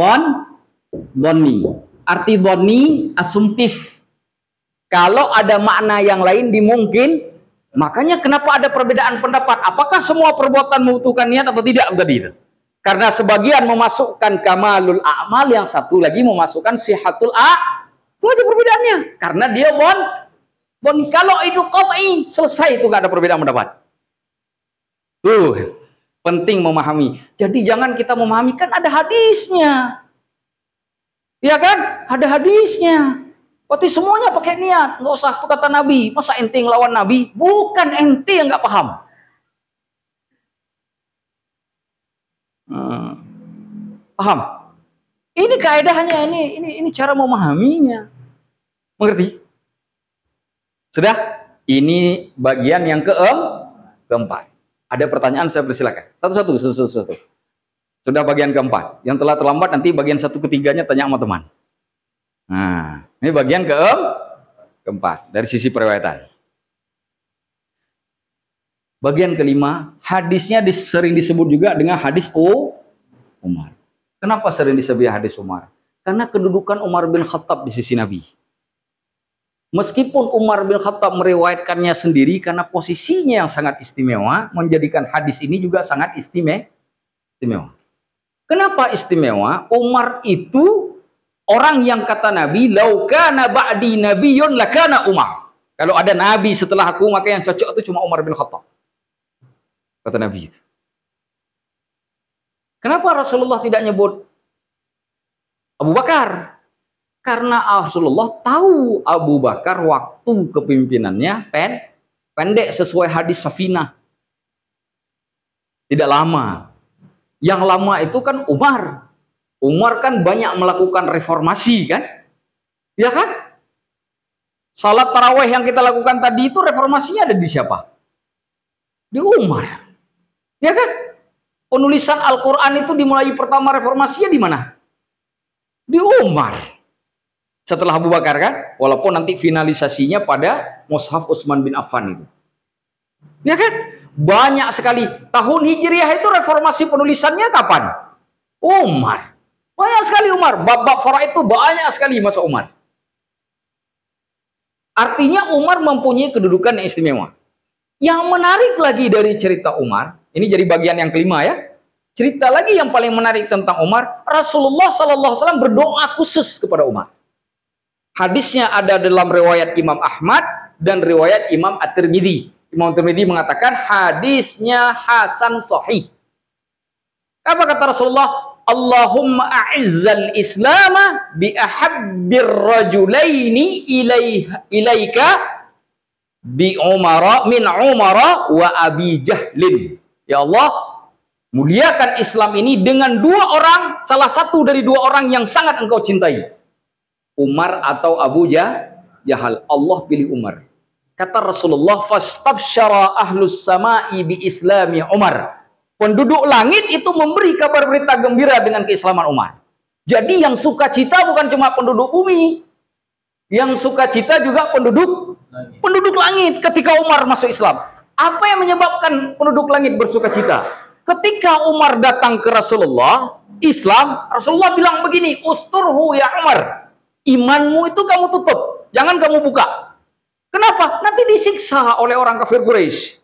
dhonni. Arti dhonni asumtif. Kalau ada makna yang lain dimungkin, makanya kenapa ada perbedaan pendapat? Apakah semua perbuatan membutuhkan niat atau tidak tadi itu? Karena sebagian memasukkan kamalul a'mal, yang satu lagi memasukkan sihatul Itu aja perbedaannya. Karena dia dhonni. Kalau itu qat'i, selesai, itu nggak ada perbedaan pendapat. Tuh, penting memahami. Jadi jangan kita memahami, kan ada hadisnya. Ya kan? Ada hadisnya. Berarti semuanya pakai niat, nggak usah tuh kata Nabi. Masa ente ngelawan Nabi? Bukan ente yang nggak paham. Paham? Ini kaedahnya, ini cara memahaminya. Mengerti? Sudah? Ini bagian yang keempat. Ada pertanyaan, saya persilakan. Satu-satu. Sudah bagian keempat. Yang telah terlambat nanti bagian 1 ketiganya tanya sama teman. Nah, ini bagian keempat dari sisi periwayatan. Bagian kelima, hadisnya sering disebut juga dengan hadis Umar. Kenapa sering disebut hadis Umar? Karena kedudukan Umar bin Khattab di sisi Nabi. Meskipun Umar bin Khattab meriwayatkannya sendiri karena posisinya yang sangat istimewa, menjadikan hadis ini juga sangat istimewa. Kenapa istimewa? Umar itu orang yang kata Nabi, "Lau kana ba'di nabiyyun lakana Umar." Kalau ada nabi setelah aku, maka yang cocok itu cuma Umar bin Khattab. Kata Nabi itu. Kenapa Rasulullah tidak nyebut Abu Bakar? Karena Rasulullah tahu Abu Bakar waktu kepemimpinannya pendek sesuai hadis Safinah. Tidak lama. Yang lama itu kan Umar. Umar kan banyak melakukan reformasi kan? Ya kan? Salat tarawih yang kita lakukan tadi itu reformasinya ada di siapa? Di Umar. Ya kan? Penulisan Al-Quran itu dimulai pertama reformasinya di mana? Di Umar. Setelah Abu Bakar kan? Walaupun nanti finalisasinya pada Mushaf Utsman bin Affan itu. Ya kan? Banyak sekali. Tahun Hijriah itu reformasi penulisannya kapan? Umar. Banyak sekali Umar. Bab-bab faraid itu banyak sekali masa Umar. Artinya Umar mempunyai kedudukan yang istimewa. Yang menarik lagi dari cerita Umar, ini jadi bagian yang kelima ya. Cerita lagi yang paling menarik tentang Umar, Rasulullah SAW berdoa khusus kepada Umar. Hadisnya ada dalam riwayat Imam Ahmad dan riwayat Imam At-Tirmidzi. Imam At-Tirmidzi mengatakan hadisnya hasan sahih. Apa kata Rasulullah? Allahumma a'izzal islama bi ahabbir rajulaini ilaika bi Umara min Umara wa Abi Jahlin. Ya Allah, muliakan Islam ini dengan dua orang, salah satu dari dua orang yang sangat engkau cintai. Umar atau Abu Jahal. Allah pilih Umar. Kata Rasulullah, fastabsyara ahlus sama'i bi islami Umar. Penduduk langit itu memberi kabar berita gembira dengan keislaman Umar. Jadi yang suka cita bukan cuma penduduk bumi. Yang suka cita juga penduduk langit ketika Umar masuk Islam. Apa yang menyebabkan penduduk langit bersuka cita? Ketika Umar datang ke Rasulullah, Islam, Rasulullah bilang begini, usturhu ya Umar. Imanmu itu kamu tutup, jangan kamu buka. Kenapa? Nanti disiksa oleh orang kafir Quraisy.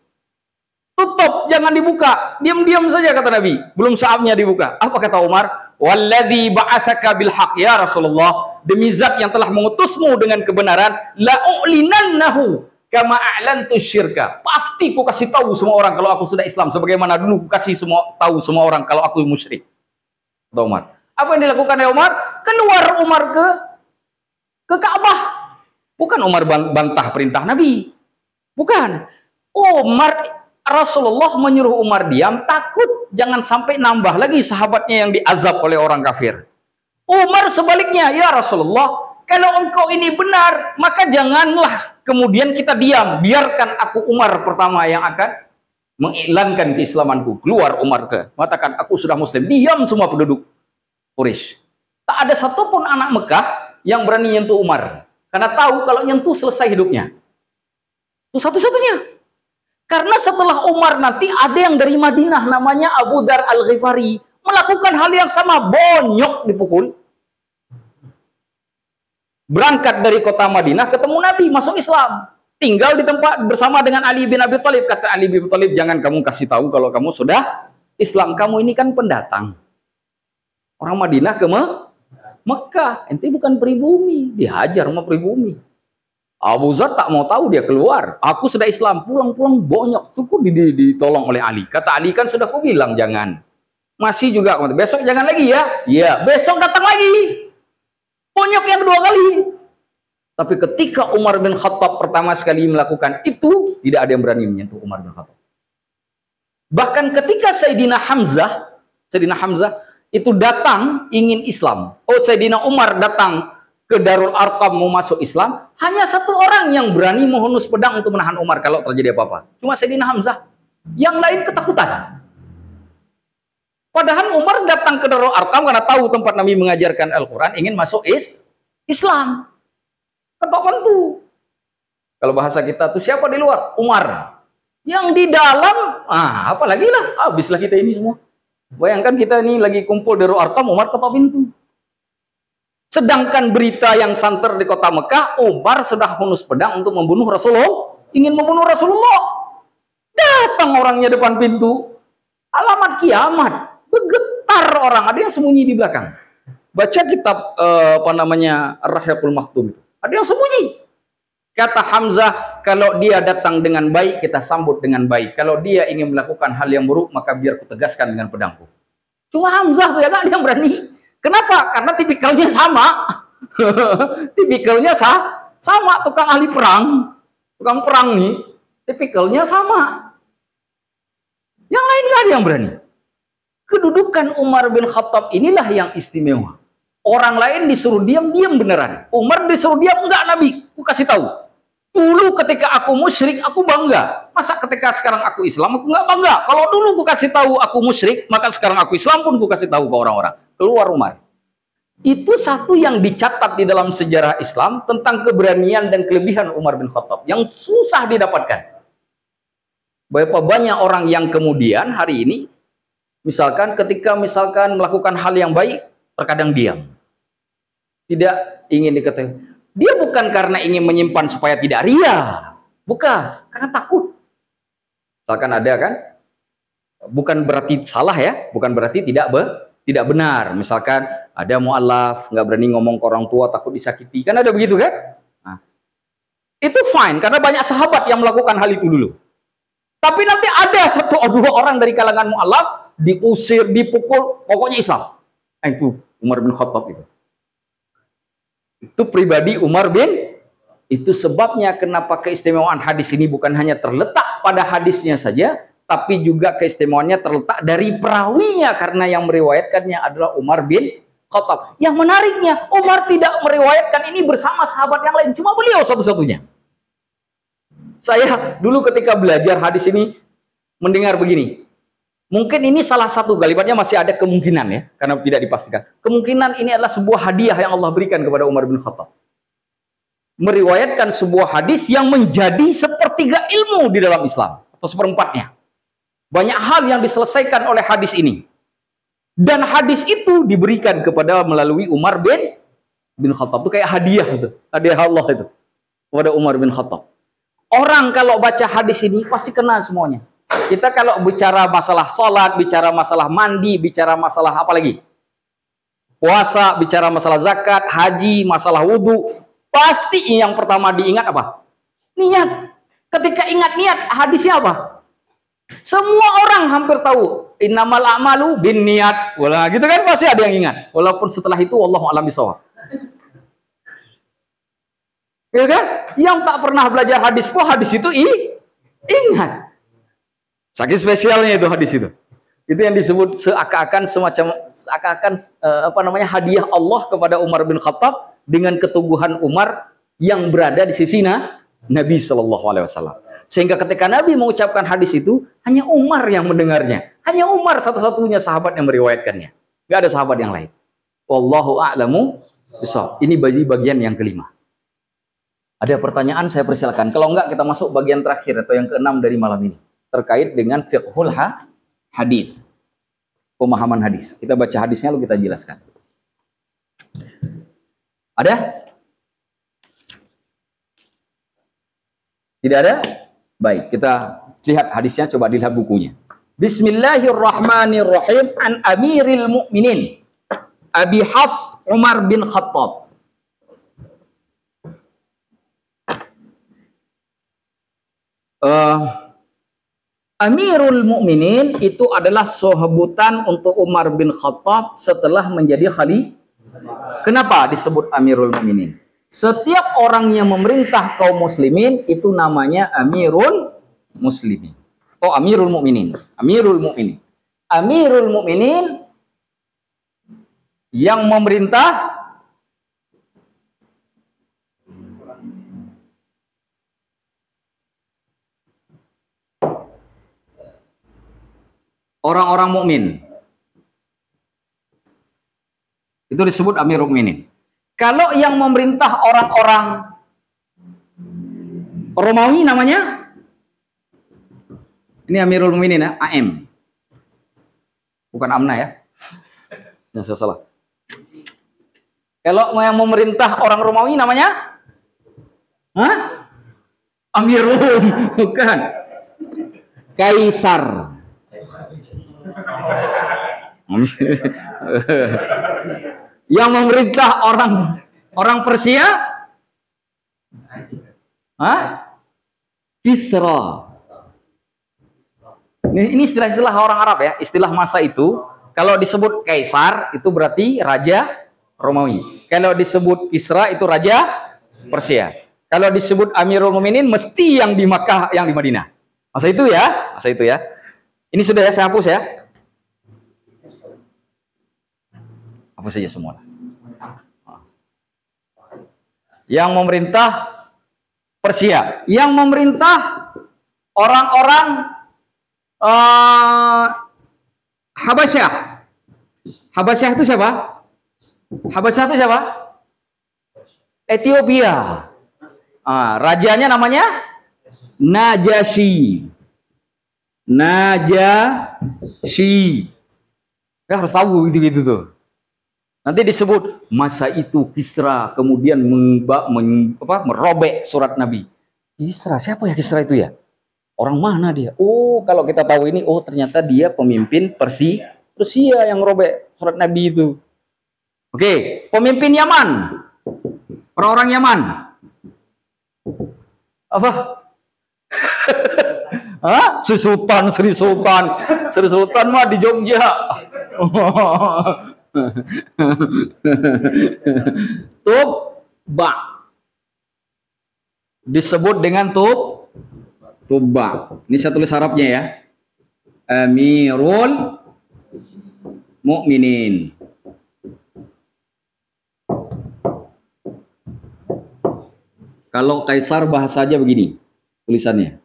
Tutup, jangan dibuka. Diam-diam saja kata Nabi. Belum saatnya dibuka. Apa kata Umar? Walladzi ba'atsaka bil haqq ya Rasulullah. Demi zat yang telah mengutusmu dengan kebenaran, la u'linannahu kama a'lantu syirka. Pasti ku kasih tahu semua orang kalau aku sudah Islam, sebagaimana dulu ku kasih tahu semua orang kalau aku musyrik. Kata Umar. Apa yang dilakukan oleh Umar? Keluar Umar ke Ka'bah. Bukan Umar bantah perintah Nabi. Bukan. Rasulullah menyuruh Umar diam, takut jangan sampai nambah lagi sahabatnya yang diazab oleh orang kafir. Umar sebaliknya, ya Rasulullah, kalau engkau ini benar, maka janganlah kemudian kita diam. Biarkan aku Umar pertama yang akan mengiklankan keislamanku. Keluar Umar mengatakan, aku sudah Muslim. Diam semua penduduk Quraisy. Tak ada satupun anak Mekah yang berani nyentuh Umar. Karena tahu kalau nyentuh selesai hidupnya. Itu satu-satunya. Karena setelah Umar nanti ada yang dari Madinah namanya Abu Dar Al-Ghifari melakukan hal yang sama, bonyok dipukul. Berangkat dari kota Madinah ketemu Nabi, masuk Islam. Tinggal di tempat bersama dengan Ali bin Abi Thalib. Kata Ali bin Abi Thalib, jangan kamu kasih tahu kalau kamu sudah Islam. Kamu ini kan pendatang. Orang Madinah ke Mekah. Ente bukan pribumi. Dihajar sama pribumi. Abu Zar tak mau tahu, dia keluar. Aku sudah Islam, pulang-pulang bonyok. Syukur ditolong oleh Ali. Kata Ali, kan sudah aku bilang jangan. Masih juga, besok jangan lagi ya. Iya, besok datang lagi. Bonyok yang kedua kali. Tapi ketika Umar bin Khattab pertama sekali melakukan itu, tidak ada yang berani menyentuh Umar bin Khattab. Bahkan ketika Sayyidina Hamzah itu datang ingin Islam. Oh, Sayyidina Umar datang ke Darul Arqam mau masuk Islam, hanya satu orang yang berani menghunus pedang untuk menahan Umar kalau terjadi apa-apa. Cuma Sayyidina Hamzah. Yang lain ketakutan. Padahal Umar datang ke Darul Arqam karena tahu tempat Nabi mengajarkan Al-Quran, ingin masuk Islam. Ketok pintu. Kalau bahasa kita tuh siapa di luar? Umar. Yang di dalam, apalagi lah, habislah kita ini semua. Bayangkan kita ini lagi kumpul di Darul Arqam, Umar ketok pintu. Sedangkan berita yang santer di kota Mekah, Umar sudah hunus pedang untuk membunuh Rasulullah, ingin membunuh Rasulullah. Datang orangnya depan pintu, alamat kiamat, bergetar orang, ada yang sembunyi di belakang. Baca kitab Ar-Rahiqul Maktum itu. Ada yang sembunyi. Kata Hamzah, kalau dia datang dengan baik, kita sambut dengan baik. Kalau dia ingin melakukan hal yang buruk, maka biar kutegaskan dengan pedangku. Cuma Hamzah saja nggak ada yang berani. Kenapa? Karena tipikalnya sama. Tipikalnya sama, tukang ahli perang. Tukang perang nih, tipikalnya sama. Yang lain nggak ada yang berani. Kedudukan Umar bin Khattab inilah yang istimewa. Orang lain disuruh diam beneran. Umar disuruh diam, enggak Nabi, aku kasih tahu. Dulu ketika aku musyrik, aku bangga. Masa ketika sekarang aku Islam, aku nggak bangga. Kalau dulu aku kasih tahu aku musyrik, maka sekarang aku Islam pun aku kasih tahu ke orang-orang. Keluar Umar. Itu satu yang dicatat di dalam sejarah Islam tentang keberanian dan kelebihan Umar bin Khattab yang susah didapatkan. Berapa banyak orang yang kemudian hari ini, misalkan ketika melakukan hal yang baik, terkadang diam. Tidak ingin diketahui. Dia bukan karena ingin menyimpan supaya tidak ria. Bukan, karena takut. Misalkan ada kan, bukan berarti salah ya, bukan berarti tidak benar. Misalkan ada mu'alaf, nggak berani ngomong ke orang tua, takut disakiti. Kan ada begitu kan? Nah, itu fine, karena banyak sahabat yang melakukan hal itu dulu. Tapi nanti ada satu atau dua orang dari kalangan mu'alaf, diusir, dipukul, pokoknya Islam. Nah, itu Umar bin Khattab itu. Itu pribadi Umar bin, itu sebabnya kenapa keistimewaan hadis ini bukan hanya terletak pada hadisnya saja, tapi juga keistimewaannya terletak dari perawinya, karena yang meriwayatkannya adalah Umar bin Khattab. Yang menariknya, Umar tidak meriwayatkan ini bersama sahabat yang lain, cuma beliau satu-satunya. Saya dulu ketika belajar hadis ini mendengar begini. Mungkin ini salah satu, galibatnya masih ada kemungkinan ya, karena tidak dipastikan. Kemungkinan ini adalah sebuah hadiah yang Allah berikan kepada Umar bin Khattab. Meriwayatkan sebuah hadis yang menjadi sepertiga ilmu di dalam Islam, atau seperempatnya. Banyak hal yang diselesaikan oleh hadis ini. Dan hadis itu diberikan kepada melalui Umar bin Khattab. Itu kayak hadiah itu, hadiah Allah itu kepada Umar bin Khattab. Orang kalau baca hadis ini pasti kenal semuanya. Kita kalau bicara masalah sholat, bicara masalah mandi, bicara masalah apa lagi? Puasa, bicara masalah zakat, haji, masalah wudhu. Pasti yang pertama diingat apa? Niat. Ketika ingat niat, hadisnya apa? Semua orang hampir tahu. Innamal a'malu bin niat. Wala, gitu kan pasti ada yang ingat. Walaupun setelah itu wallahu a'lam bishawab. Ya kan? Yang tak pernah belajar hadis pun hadis itu ingat. Saking spesialnya itu hadis itu. Itu yang disebut seakan-akan hadiah Allah kepada Umar bin Khattab dengan keteguhan Umar yang berada di sisi Nabi Shallallahu Alaihi Wasallam. Sehingga ketika Nabi mengucapkan hadis itu, hanya Umar yang mendengarnya. Hanya Umar satu-satunya sahabat yang meriwayatkannya. Gak ada sahabat yang lain. Wallahu a'lamu bishawab. Ini bagian yang kelima. Ada pertanyaan, saya persilakan. Kalau enggak, kita masuk bagian terakhir atau yang keenam dari malam ini. Terkait dengan fiqhul hadis, pemahaman hadis. Kita baca hadisnya lalu kita jelaskan. Ada? Tidak ada? Baik, kita lihat hadisnya, coba dilihat bukunya. Bismillahirrahmanirrahim, an Amiril Mukminin Abi Hafs Umar bin Khattab. Amirul Mukminin itu adalah sahabutan untuk Umar bin Khattab setelah menjadi khalifah. Kenapa disebut Amirul Mukminin? Setiap orang yang memerintah kaum muslimin itu namanya amirul muslimin. Oh, amirul mukminin. Amirul mukminin. Amirul mukminin yang memerintah orang-orang mukmin. Itu disebut amirul mukminin. Kalau yang memerintah orang-orang Romawi namanya, ini amirul mukminin ya, AM. Bukan amna ya. Yang saya salah. Kalau yang memerintah orang Romawi namanya? Hah? Amirul, bukan. Kaisar. Yang memerintah orang Persia? Hah? Kisra. Ini istilah-istilah orang Arab ya, istilah masa itu. Kalau disebut kaisar itu berarti raja Romawi. Kalau disebut Kisra itu raja Persia. Kalau disebut Amirul Mukminin mesti yang di Makkah, yang di Madinah. Masa itu ya, masa itu ya. Ini sudah ya, saya hapus ya. Hapus saja semua. Yang memerintah Persia, yang memerintah orang-orang Habasyah. Habasyah itu siapa? Habasyah itu siapa? Ethiopia. Rajanya namanya Najasyi. Najasyi. Ya harus tahu gitu-gitu tuh. Nanti disebut masa itu Kisra kemudian merobek surat Nabi. Kisra, siapa ya Kisra itu ya? Orang mana dia? Oh, kalau kita tahu ini, oh ternyata dia pemimpin Persia yang merobek surat Nabi itu. Oke, pemimpin Yaman. Orang-orang Yaman. Apa? Hah? Sri Sultan mah di Jogja. Tuba disebut dengan Tuba. Ini saya tulis Arabnya ya. Amirul Mukminin. Kalau kaisar bahasa aja begini tulisannya.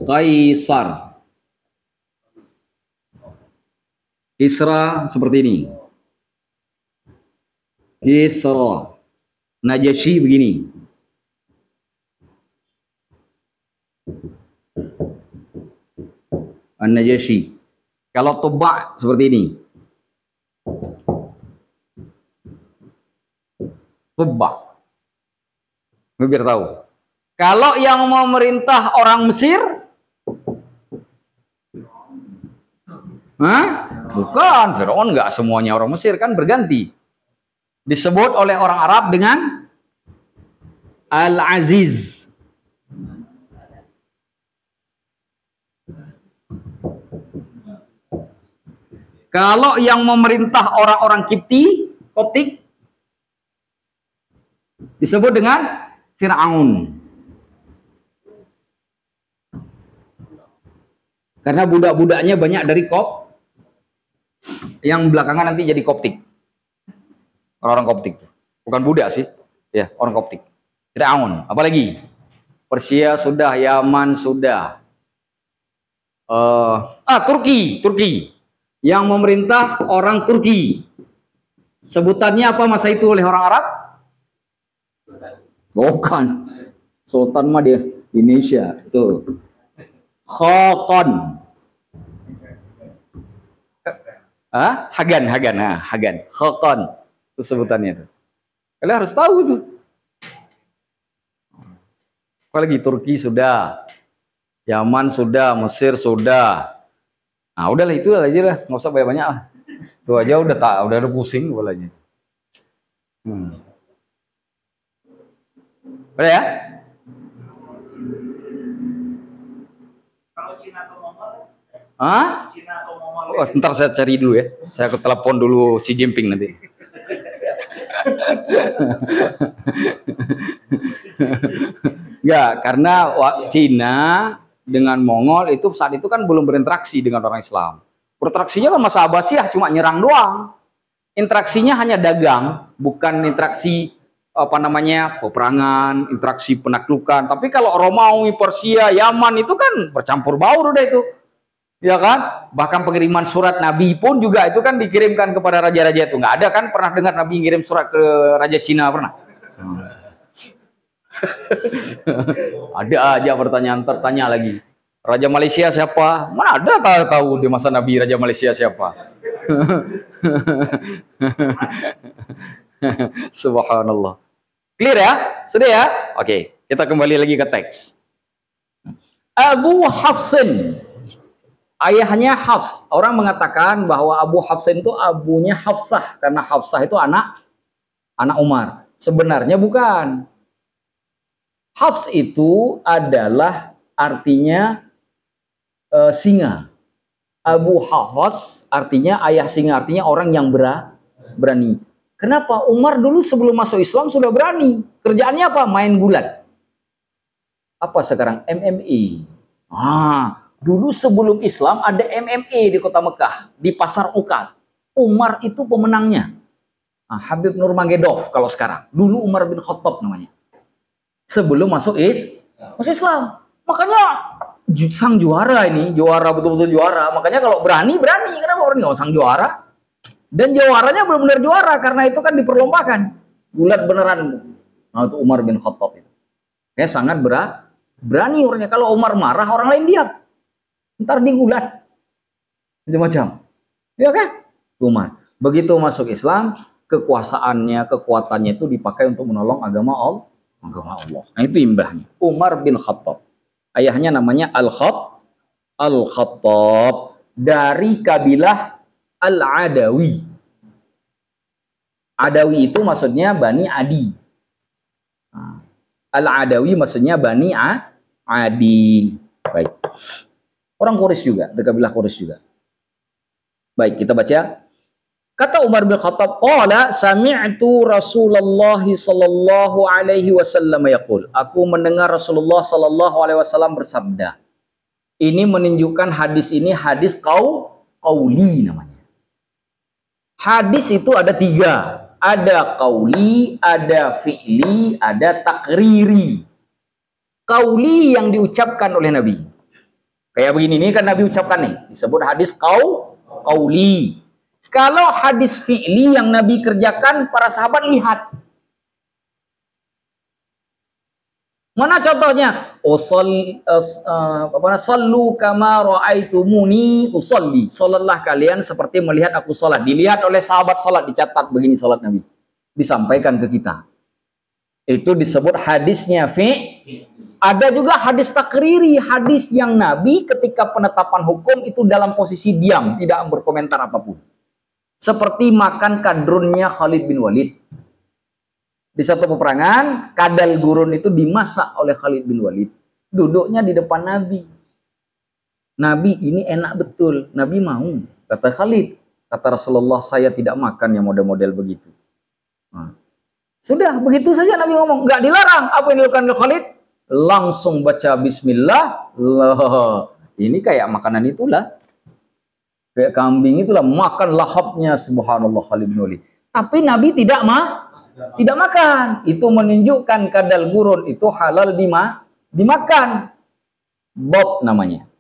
Kaisar. Kisra seperti ini. Kisra. Najasyi begini. An-Najasyi. Kalau Tuba seperti ini. Tuba. Biar tahu. Kalau yang memerintah orang Mesir, bukan Firaun, nggak semuanya orang Mesir, kan berganti. Disebut oleh orang Arab dengan Al-Aziz. Kalau yang memerintah orang-orang Koptik disebut dengan Fir'aun. Karena budak-budaknya banyak dari yang belakangan nanti jadi Koptik. Orang-orang Koptik. Bukan budak sih. Ya, orang Koptik. Fir'aun. Apalagi? Persia sudah, Yaman sudah. Turki. Yang memerintah orang Turki. Sebutannya apa masa itu oleh orang Arab? Bukan. Sultan mah dia Indonesia. Tuh. Khaqan. Hagan. Khaqan. Itu sebutannya tuh. Kalian harus tahu tuh. Apalagi Turki sudah. Yaman sudah, Mesir sudah. Nah, udahlah itu aja lah, nggak usah banyak-banyak lah. Itu aja udah pusing bolanya. Udah ya? Kalau Cina atau Mongol? Cina atau Mongol? Oh, ntar saya cari dulu ya. Saya ke telepon dulu Xi Jinping nanti. Enggak, karena Cina dengan Mongol itu saat itu kan belum berinteraksi dengan orang Islam. Berinteraksinya kan masa Abbasiyah cuma nyerang doang. Interaksinya hanya dagang, bukan interaksi apa namanya peperangan, interaksi penaklukan. Tapi kalau Romawi, Persia, Yaman itu kan bercampur baur udah itu. Ya kan? Bahkan pengiriman surat Nabi pun juga itu kan dikirimkan kepada raja-raja itu. Nggak ada kan pernah dengar Nabi ngirim surat ke Raja Cina pernah? Ada aja pertanyaan tertanya lagi. Raja Malaysia siapa? Mana ada tahu di masa Nabi Raja Malaysia siapa? Subhanallah. Clear ya? Sudah ya? Oke, kita kembali lagi ke teks. Abu Hafsin. Ayahnya Hafs. Orang mengatakan bahwa Abu Hafsin itu abunya Hafsah karena Hafsah itu anak Umar. Sebenarnya bukan. Hafs itu adalah artinya singa. Abu Hafs artinya ayah singa, artinya orang yang berani. Kenapa? Umar dulu sebelum masuk Islam sudah berani. Kerjaannya apa? Main gulat. Apa sekarang? MMA. Dulu sebelum Islam ada MMA di kota Mekah, di Pasar Ukas. Umar itu pemenangnya. Habib Nurmagomedov kalau sekarang. Dulu Umar bin Khattab namanya. Sebelum masuk Islam. Makanya sang juara ini, juara betul-betul juara. Makanya kalau berani, kenapa berani? Kalau sang juara. Dan juaranya benar-benar juara karena itu kan diperlombakan. Gulat beneran. Nah, itu Umar bin Khattab itu. Kayak sangat berani orangnya. Kalau Umar marah, orang lain diam. Ntar digulat. Itu macam. Ya kan? Umar. Begitu masuk Islam, kekuatannya itu dipakai untuk menolong agama Allah. Nah, itu imbahnya. Umar bin Khattab. Ayahnya namanya Al-Khattab dari kabilah Al-Adawi. Adawi itu maksudnya Bani Adi. Al-Adawi maksudnya Bani Adi. Baik. Orang Quraisy juga, dari kabilah Quraisy juga. Baik, kita baca. Kata Umar bin Khattab, qala sami'tu Rasulullah sallallahu alaihi wasallam yaqul. Aku mendengar Rasulullah sallallahu alaihi wasallam bersabda. Ini menunjukkan hadis ini hadis qauli namanya. Hadis itu ada 3. Ada qauli, ada fi'li, ada takriri. Qauli yang diucapkan oleh Nabi. Kayak begini, ini kan Nabi ucapkan nih. Disebut hadis qauli. Kalau hadis fi'li yang Nabi kerjakan, para sahabat lihat. Mana contohnya? Sallu kama ra'aitumuni usolli. Salatlah kalian seperti melihat aku salat. Dilihat oleh sahabat salat, dicatat begini salat Nabi. Disampaikan ke kita. Itu disebut hadisnya Ada juga hadis takriri, hadis yang Nabi ketika penetapan hukum itu dalam posisi diam, tidak berkomentar apapun. Seperti makan kadrunnya Khalid bin Walid. Di satu peperangan, kadal gurun itu dimasak oleh Khalid bin Walid. Duduknya di depan Nabi. Nabi ini enak betul. Nabi mau. Kata Khalid. Kata Rasulullah, saya tidak makan yang model-model begitu. Sudah, begitu saja Nabi ngomong. Nggak dilarang. Apa yang dilakukan oleh Khalid? Langsung baca bismillah. Ini kayak makanan itulah. Kayak kambing itulah. Makan lahapnya subhanallah Khalid bin Walid. Tapi Nabi tidak makan. Itu menunjukkan kadal gurun itu halal dimakan. Bob namanya.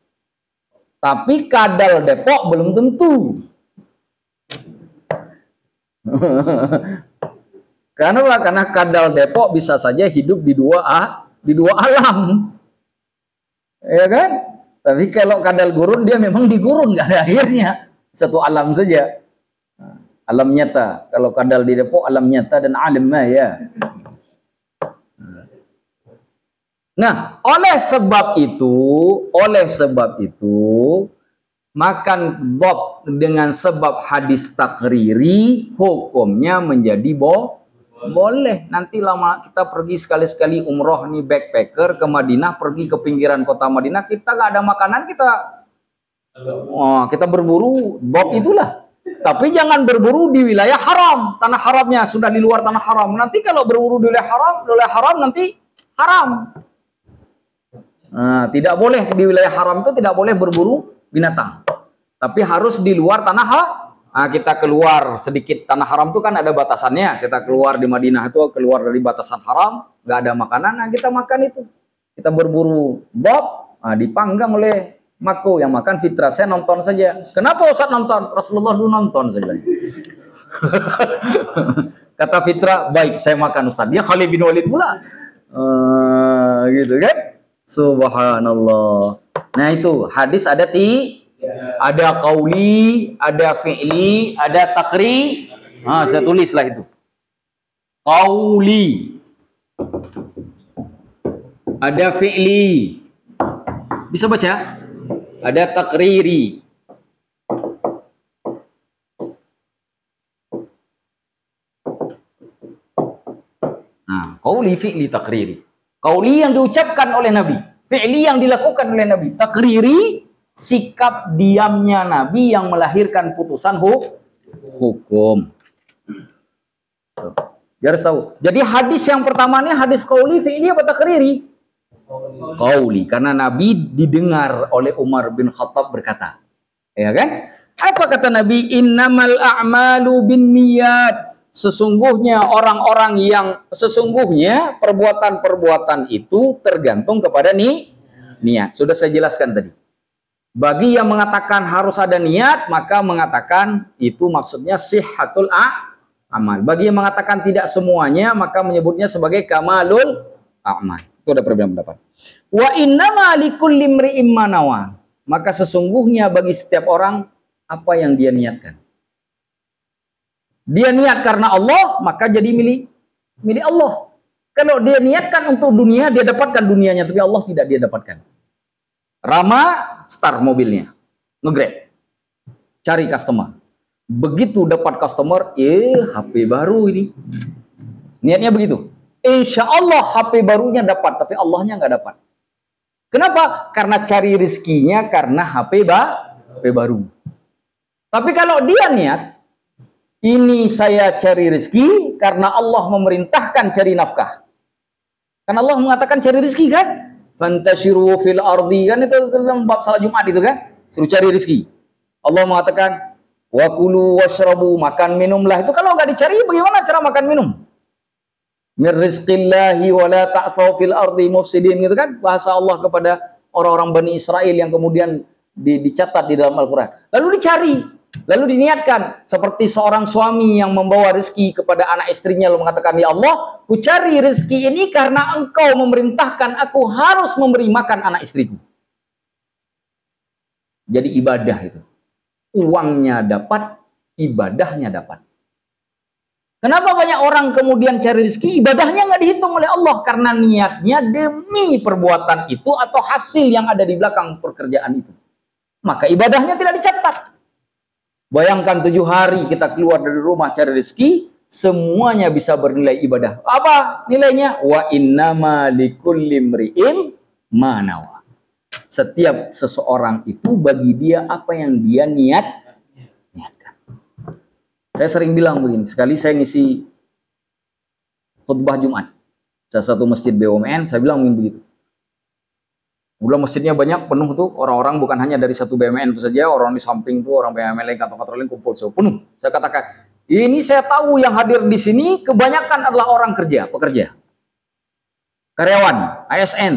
Tapi kadal Depok belum tentu. Karena kadal Depok bisa saja hidup di dua alam. Ya kan? Tapi kalau kadal gurun dia memang digurun, nggak ada akhirnya. Satu alam saja. Alam nyata. Kalau kadal di Depok alam nyata dan alam maya. Nah, oleh sebab itu makan bob dengan sebab hadis takriri hukumnya menjadi boleh. Nanti lama kita pergi sekali-sekali umroh nih backpacker ke Madinah, pergi ke pinggiran kota Madinah, kita nggak ada makanan, kita berburu bob itulah. Tapi jangan berburu di wilayah haram, tanah haramnya sudah di luar tanah haram. Nanti kalau berburu di wilayah haram nanti haram. Nah, tidak boleh di wilayah haram itu tidak boleh berburu binatang. Tapi harus di luar tanah haram. Nah, kita keluar sedikit tanah haram itu kan ada batasannya. Kita keluar di Madinah itu keluar dari batasan haram, nggak ada makanan, nah kita makan itu. Kita berburu bob, nah, dipanggang oleh Mako yang makan fitrah. Saya nonton saja. Kenapa Ustaz nonton? Rasulullah dulu nonton saja. Kata fitrah, baik saya makan Ustaz. Dia Khalid bin Walid pula. Gitu kan? Subhanallah. Nah itu hadis ada ada qauli, ada fi'li, ada takri. Nah, saya tulislah itu. Qauli. Ada fi'li. Bisa baca? Ada takriri. Nah, qauli, fi'li, takriri. Qauli yang diucapkan oleh Nabi, fi'li yang dilakukan oleh Nabi, takriri sikap diamnya Nabi yang melahirkan putusan hukum. Dia harus tahu. Jadi hadis yang pertama ini hadis qauli, fi'li apa takriri? Qauli, karena Nabi didengar oleh Umar bin Khattab berkata, ya kan? Apa kata Nabi? Innamal a'malu binniyat. Sesungguhnya perbuatan-perbuatan itu tergantung kepada niat. Sudah saya jelaskan tadi. Bagi yang mengatakan harus ada niat, maka mengatakan itu maksudnya sihhatul amal. Bagi yang mengatakan tidak semuanya, maka menyebutnya sebagai kamalul amal. Itu ada perbedaan pendapat. Wa innama likulli imri'in ma nawa. Maka sesungguhnya bagi setiap orang apa yang dia niatkan. Dia niat karena Allah, maka jadi milik Allah. Kalau dia niatkan untuk dunia, dia dapatkan dunianya, tapi Allah tidak dia dapatkan. Rama start mobilnya, nge-grab, cari customer. Begitu dapat customer, HP baru ini. Niatnya begitu. Insya Allah HP barunya dapat, tapi Allahnya nggak dapat. Kenapa? Karena cari rezekinya karena HP baru. Tapi kalau dia niat, ini saya cari rezeki karena Allah memerintahkan cari nafkah. Karena Allah mengatakan cari rezeki kan? Fantashiru fil ardi, kan itu dalam bab salat Jumat itu kan? Suruh cari rezeki. Allah mengatakan wa kulu washrabu, makan minumlah. Itu kalau nggak dicari bagaimana cara makan minum? Mir rizqillahi wa la ta'thaw fil ardi mufsidin, gitu kan? Bahasa Allah kepada orang-orang Bani Israel yang kemudian dicatat di dalam Al-Qur'an. Lalu dicari. Lalu diniatkan seperti seorang suami yang membawa rezeki kepada anak istrinya lalu mengatakan, ya Allah, ku cari rezeki ini karena engkau memerintahkan aku harus memberi makan anak istriku. Jadi ibadah itu. Uangnya dapat, ibadahnya dapat. Kenapa banyak orang kemudian cari rezeki, ibadahnya nggak dihitung oleh Allah? Karena niatnya demi perbuatan itu atau hasil yang ada di belakang pekerjaan itu. Maka ibadahnya tidak dicatat. Bayangkan 7 hari kita keluar dari rumah cari rezeki, semuanya bisa bernilai ibadah. Apa nilainya? Wa innama likulli imri'in ma nawa. Setiap seseorang itu bagi dia apa yang dia niatkan. Saya sering bilang begini, sekali saya ngisi khutbah Jumat salah satu masjid BUMN, saya bilang begitu. Udah masjidnya banyak, penuh tuh orang-orang, bukan hanya dari satu BUMN itu saja, orang di samping tuh, orang BUMN lain, kantor-kantor lain kumpul, so penuh. Saya katakan, ini saya tahu yang hadir di sini kebanyakan adalah orang pekerja, karyawan, ASN,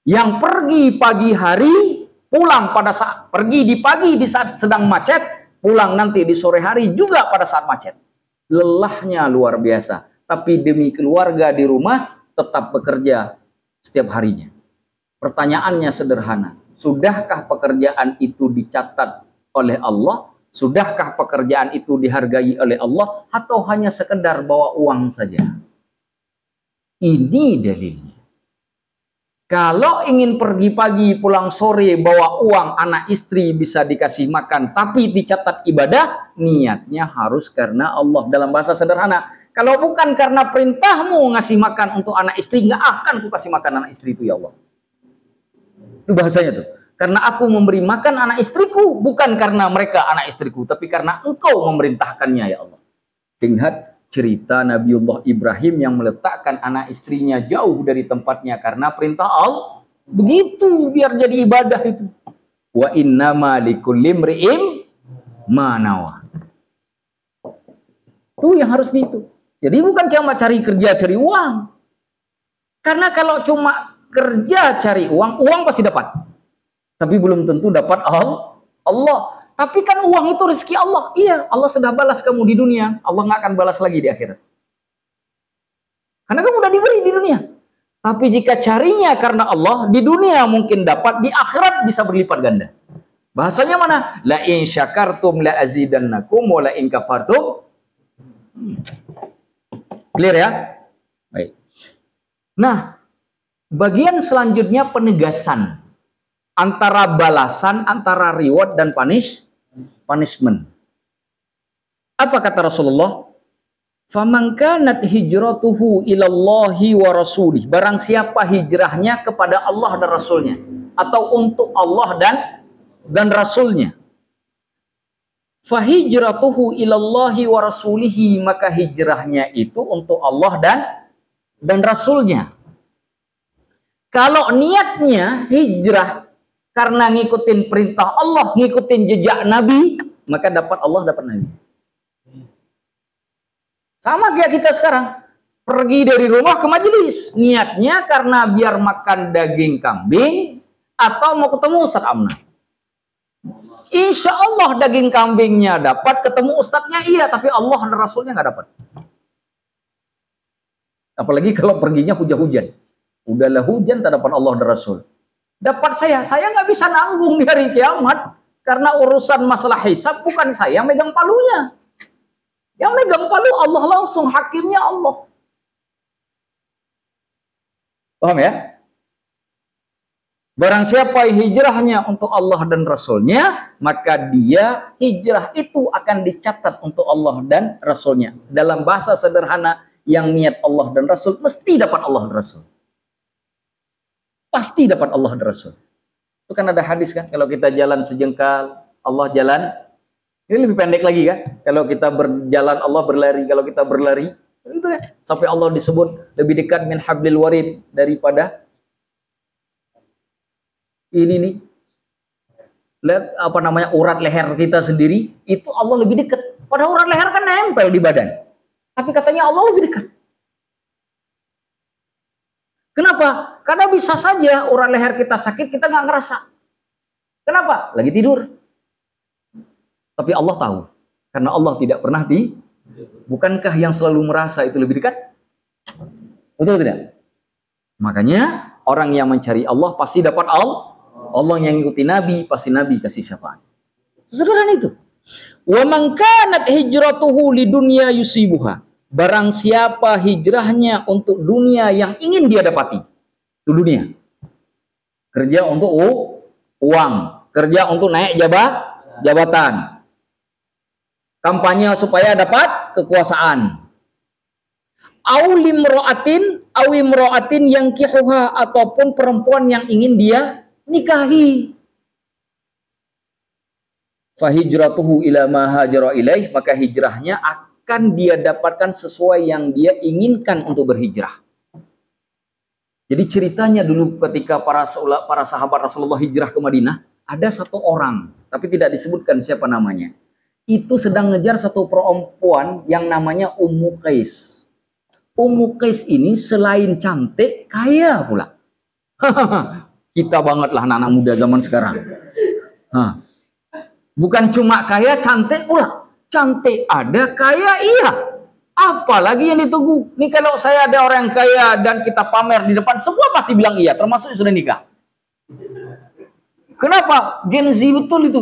yang pergi pagi hari, pulang pada saat pergi di pagi di saat sedang macet, pulang nanti di sore hari juga pada saat macet. Lelahnya luar biasa, tapi demi keluarga di rumah tetap bekerja setiap harinya. Pertanyaannya sederhana, sudahkah pekerjaan itu dicatat oleh Allah? Sudahkah pekerjaan itu dihargai oleh Allah? Atau hanya sekedar bawa uang saja? Ini dalilnya. Kalau ingin pergi pagi, pulang sore, bawa uang, anak istri bisa dikasih makan, tapi dicatat ibadah, niatnya harus karena Allah. Dalam bahasa sederhana, kalau bukan karena perintahmu ngasih makan untuk anak istri, nggak akan ku kasih makan anak istri itu ya Allah. Itu bahasanya tuh. karena aku memberi makan anak istriku, bukan karena mereka anak istriku, tapi karena engkau memerintahkannya ya Allah. Lihat cerita Nabiullah Ibrahim yang meletakkan anak istrinya jauh dari tempatnya karena perintah Allah. Begitu biar jadi ibadah itu. Wa innama likulli imri'in ma nawa. Itu yang harus itu. Jadi bukan cuma cari kerja cari uang. Karena kalau cuma kerja cari uang, uang pasti dapat. Tapi belum tentu dapat Allah. Tapi kan uang itu rezeki Allah. Iya, Allah sudah balas kamu di dunia. Allah nggak akan balas lagi di akhirat. Karena kamu udah diberi di dunia. Tapi jika carinya karena Allah, di dunia mungkin dapat, di akhirat bisa berlipat ganda. Bahasanya mana? La in syakartum la azidannakum wa la in kafartum. Clear ya? Baik. Nah, bagian selanjutnya penegasan antara balasan, antara reward dan punishment. Apa kata Rasulullah? Faman kanat hijratuhu ilallahi wa rasulih. Barang siapa hijrahnya kepada Allah dan Rasulnya, atau untuk Allah dan Rasulnya. Fahijratuhu ilallahi wa rasulihi, maka hijrahnya itu untuk Allah dan Rasulnya. Kalau niatnya hijrah karena ngikutin perintah Allah, ngikutin jejak Nabi, maka dapat Allah, dapat Nabi. Sama kayak kita sekarang, pergi dari rumah ke majelis, niatnya karena biar makan daging kambing atau mau ketemu Ustaz Amna. Insya Allah daging kambingnya dapat, ketemu ustadznya iya, tapi Allah dan Rasulnya nggak dapat. Apalagi kalau perginya hujan-hujan. Udahlah hujan, tak dapat Allah dan Rasul. Dapat saya nggak bisa nanggung di hari kiamat, karena urusan masalah hisab bukan saya megang palunya. Yang megang palu Allah langsung, hakimnya Allah. Paham ya? Barang siapa hijrahnya untuk Allah dan Rasulnya, maka dia hijrah itu akan dicatat untuk Allah dan Rasulnya. Dalam bahasa sederhana, yang niat Allah dan Rasul mesti dapat Allah dan Rasul. Pasti dapat Allah dan Rasul. Itu kan ada hadis kan, kalau kita jalan sejengkal, Allah jalan. Ini lebih pendek lagi kan? Kalau kita berjalan, Allah berlari. Kalau kita berlari, itu kan? Sampai Allah disebut lebih dekat min hablil warid, daripada ini nih, lihat apa namanya, urat leher kita sendiri, itu Allah lebih dekat. Padahal urat leher kan nempel di badan, tapi katanya Allah lebih dekat. Kenapa? Karena bisa saja urat leher kita sakit, kita nggak ngerasa. Kenapa? Lagi tidur. Tapi Allah tahu, karena Allah tidak pernah bukankah yang selalu merasa itu lebih dekat? Betul tidak? Makanya orang yang mencari Allah pasti dapat Allah. Allah yang ngikuti Nabi, pasti Nabi kasih syafaat. Sesederhana itu. Wa man kanat hijratuhu lidunya yusibuha. Barang siapa hijrahnya untuk dunia yang ingin dia dapati. Itu dunia. Kerja untuk uang, kerja untuk naik jabatan. Kampanye supaya dapat kekuasaan. Awimro'atin yang kihuha, ataupun perempuan yang ingin dia nikahi. Fahijratuhu ila ma hajara ilaih, maka hijrahnya akan dia dapatkan sesuai yang dia inginkan untuk berhijrah. Jadi ceritanya dulu ketika para sahabat Rasulullah hijrah ke Madinah, ada satu orang, tapi tidak disebutkan siapa namanya. Itu sedang ngejar satu perempuan yang namanya Ummu Qais. Ummu Qais ini selain cantik, kaya pula. Kita bangetlah anak-anak muda zaman sekarang. Bukan cuma kaya, cantik pula. Cantik ada, kaya iya. Apalagi yang ditunggu. Nih kalau saya ada orang yang kaya dan kita pamer di depan, semua pasti bilang iya, termasuk yang sudah nikah. Kenapa? Gen Z betul itu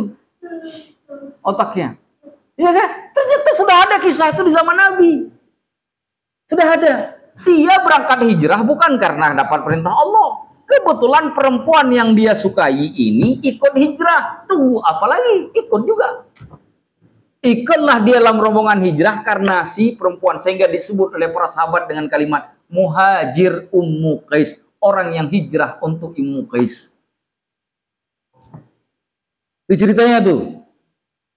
otaknya. Iya kan? Ternyata sudah ada kisah itu di zaman Nabi. Sudah ada. Dia berangkat hijrah bukan karena dapat perintah Allah. Kebetulan perempuan yang dia sukai ini ikut hijrah. Tunggu apa lagi? Ikut juga. Ikutlah dia dalam rombongan hijrah karena si perempuan. Sehingga disebut oleh para sahabat dengan kalimat muhajir Ummu Qais. Orang yang hijrah untuk Ummu Qais. Itu ceritanya tuh.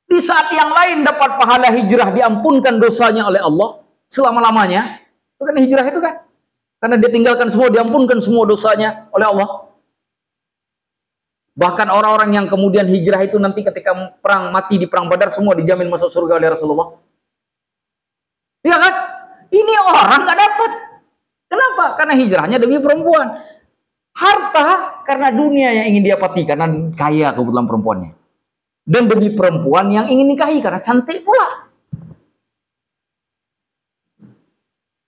Di saat yang lain dapat pahala hijrah, diampunkan dosanya oleh Allah selama-lamanya. Itu kan hijrah itu kan. Karena dia tinggalkan semua, diampunkan semua dosanya oleh Allah. Bahkan orang-orang yang kemudian hijrah itu nanti ketika perang, mati di perang Badar, semua dijamin masuk surga oleh Rasulullah. Iya kan? Ini orang nggak dapat. Kenapa? Karena hijrahnya demi perempuan. Harta karena dunia yang ingin dia pati, karena kaya kebetulan perempuannya. Dan demi perempuan yang ingin nikahi karena cantik pula.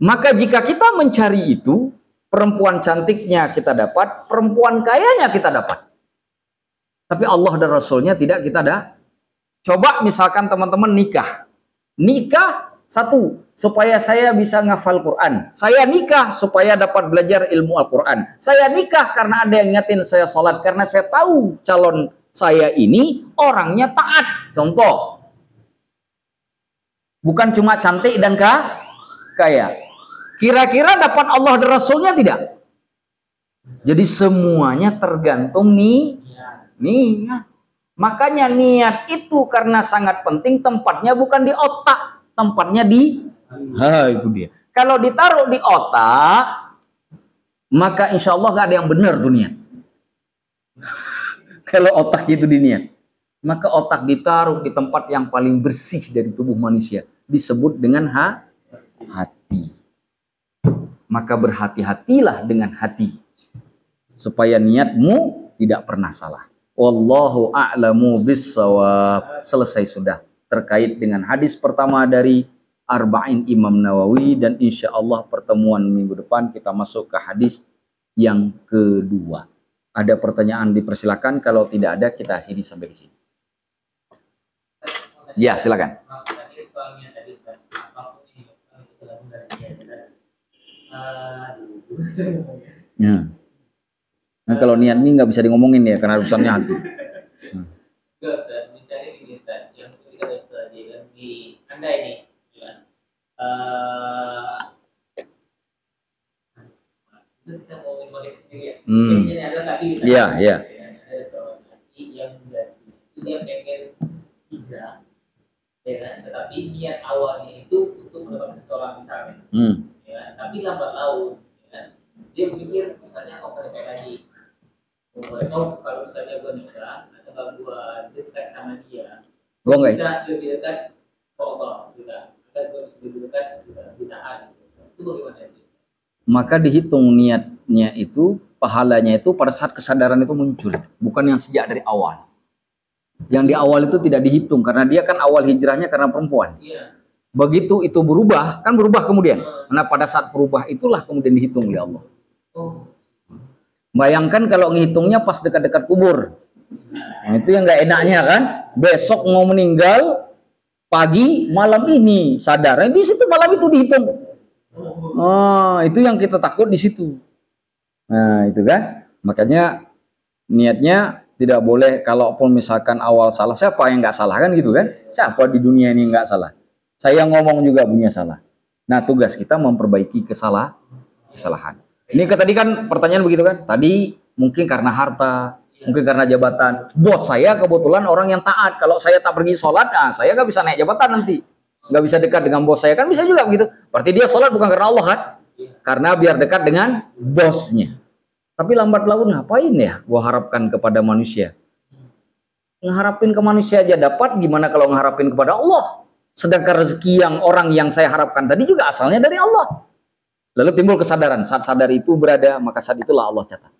Maka jika kita mencari itu, perempuan cantiknya kita dapat, perempuan kayanya kita dapat. Tapi Allah dan Rasulnya tidak kita ada. Coba misalkan teman-teman nikah. Nikah satu, supaya saya bisa ngafal Quran. Saya nikah supaya dapat belajar ilmu Al-Quran. Saya nikah karena ada yang ngingetin saya sholat. Karena saya tahu calon saya ini orangnya taat. Contoh. Bukan cuma cantik dan kaya. Kira-kira dapat Allah dan Rasulnya tidak? Jadi semuanya tergantung niat. Makanya niat itu karena sangat penting, tempatnya bukan di otak, tempatnya di itu dia. Kalau ditaruh di otak, maka insya Allah gak ada yang benar tuh niat. Kalau otak itu di niat, maka otak ditaruh di tempat yang paling bersih dari tubuh manusia, disebut dengan hati. Maka berhati-hatilah dengan hati, supaya niatmu tidak pernah salah. Wallahu a'lamu bis-shawab. Selesai sudah terkait dengan hadis pertama dari Arba'in Imam Nawawi, dan insya Allah pertemuan minggu depan kita masuk ke hadis yang kedua. Ada pertanyaan dipersilakan, kalau tidak ada kita akhiri sampai di sini. Ya, silakan. Ya. Nah, kalau niat ini nggak bisa ngomongin ya, karena urusannya hati. Misalnya gini Ustaz, yang ketika Ustaz di Anda ini, kita mau ngomongin sendiri ya. Biasanya ada tadi misalnya. Iya. Ada seorang laki yang itu dia pengen hijrah, ya kan? Tetapi niat awalnya itu untuk mendapatkan seseorang misalnya. Ya, tapi lambat laun, ya kan? Dia berpikir misalnya aku pengen lagi. Kalau misalnya gue nikah atau kalau gue dekat sama dia, gue bisa lebih dekat ke Allah juga. Agar gue bisa lebih dekat di taat. Itu bagaimana itu? Maka dihitung niatnya itu, pahalanya itu pada saat kesadaran itu muncul, bukan yang sejak dari awal. Yang di awal itu tidak dihitung, karena dia kan awal hijrahnya karena perempuan. Iya. Begitu itu berubah, kan berubah kemudian. Nah pada saat berubah itulah kemudian dihitung oleh Allah. Bayangkan kalau ngitungnya pas dekat-dekat kubur. Nah, itu yang nggak enaknya kan. Besok mau meninggal, pagi malam ini sadar. Di situ malam itu dihitung. Oh, itu yang kita takut di situ. Nah, itu kan. Makanya niatnya tidak boleh, kalaupun misalkan awal salah, siapa yang nggak salah kan gitu kan? Siapa di dunia ini nggak salah? Saya ngomong juga punya salah. Nah, tugas kita memperbaiki kesalahan. Ini tadi kan pertanyaan begitu kan? Tadi mungkin karena harta, mungkin karena jabatan. Bos saya kebetulan orang yang taat. Kalau saya tak pergi sholat, nah saya nggak bisa naik jabatan nanti. Nggak bisa dekat dengan bos saya, kan bisa juga begitu. Berarti dia sholat bukan karena Allah kan? Karena biar dekat dengan bosnya. Tapi lambat laun ngapain ya gua harapkan kepada manusia? Ngeharapin ke manusia aja dapat, gimana kalau ngeharapin kepada Allah? Sedangkan rezeki yang orang yang saya harapkan tadi juga asalnya dari Allah. Lalu timbul kesadaran, saat sadar itu berada, maka saat itulah Allah catat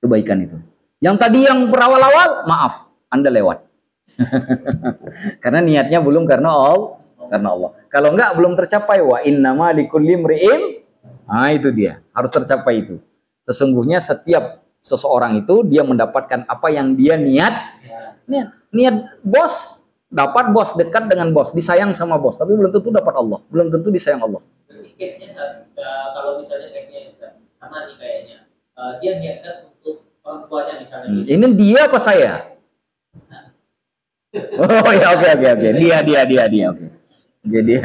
kebaikan itu. Yang tadi yang berawal-awal, maaf, Anda lewat. Karena niatnya belum karena Allah. Kalau enggak belum tercapai, wa innama likulli imri'in. Nah, itu dia, harus tercapai itu. Sesungguhnya setiap seseorang itu dia mendapatkan apa yang dia niat bos, dapat bos, dekat dengan bos, disayang sama bos, tapi belum tentu dapat Allah, belum tentu disayang Allah. Berarti case-nya kalau misalnya case-nya sama nih kayaknya, dia niatkan untuk orang tuanya misalnya. Ini dia apa saya? Oh ya, oke. Dia oke. Jadi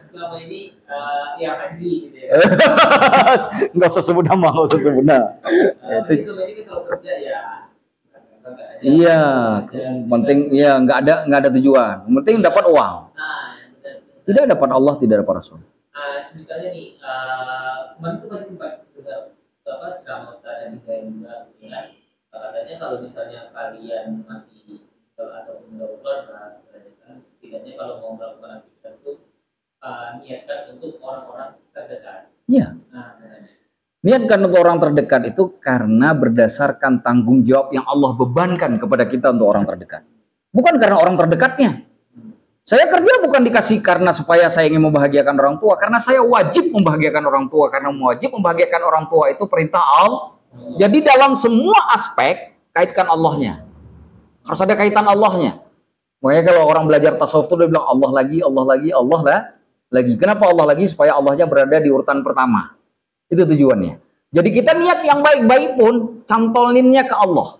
selama ini ya Fadli gitu ya. Nggak usah sebut nama, nggak usah sebut nama. Tapi selama ini kan kalau kerja ya enggak aja. Iya, penting ya nggak ada tujuan. Yang penting dapat uang. Nah, benar. Tidak dapat Allah, tidak dapat Rasul. Misalnya nih, kemarin tuh kan sempat dengar apa ceramah Ustaz dan juga ya, katanya kalau misalnya kalian masih single ataupun jomblo, nah setidaknya kalau mau melakukan aktivitas itu niatkan untuk orang-orang terdekat. Iya. Nah, Niatkan untuk orang terdekat itu karena berdasarkan tanggung jawab yang Allah bebankan kepada kita untuk orang terdekat. Bukan karena orang terdekatnya. Saya kerja bukan dikasih karena supaya saya ingin membahagiakan orang tua, karena saya wajib membahagiakan orang tua, karena wajib membahagiakan orang tua itu perintah Allah. Jadi dalam semua aspek kaitkan Allahnya. Harus ada kaitan Allahnya. Makanya kalau orang belajar tasawuf itu dia bilang Allah lagi, Allah lagi, Allah lah lagi. Kenapa Allah lagi? Supaya Allahnya berada di urutan pertama. Itu tujuannya. Jadi kita niat yang baik-baik pun cantolinnya ke Allah.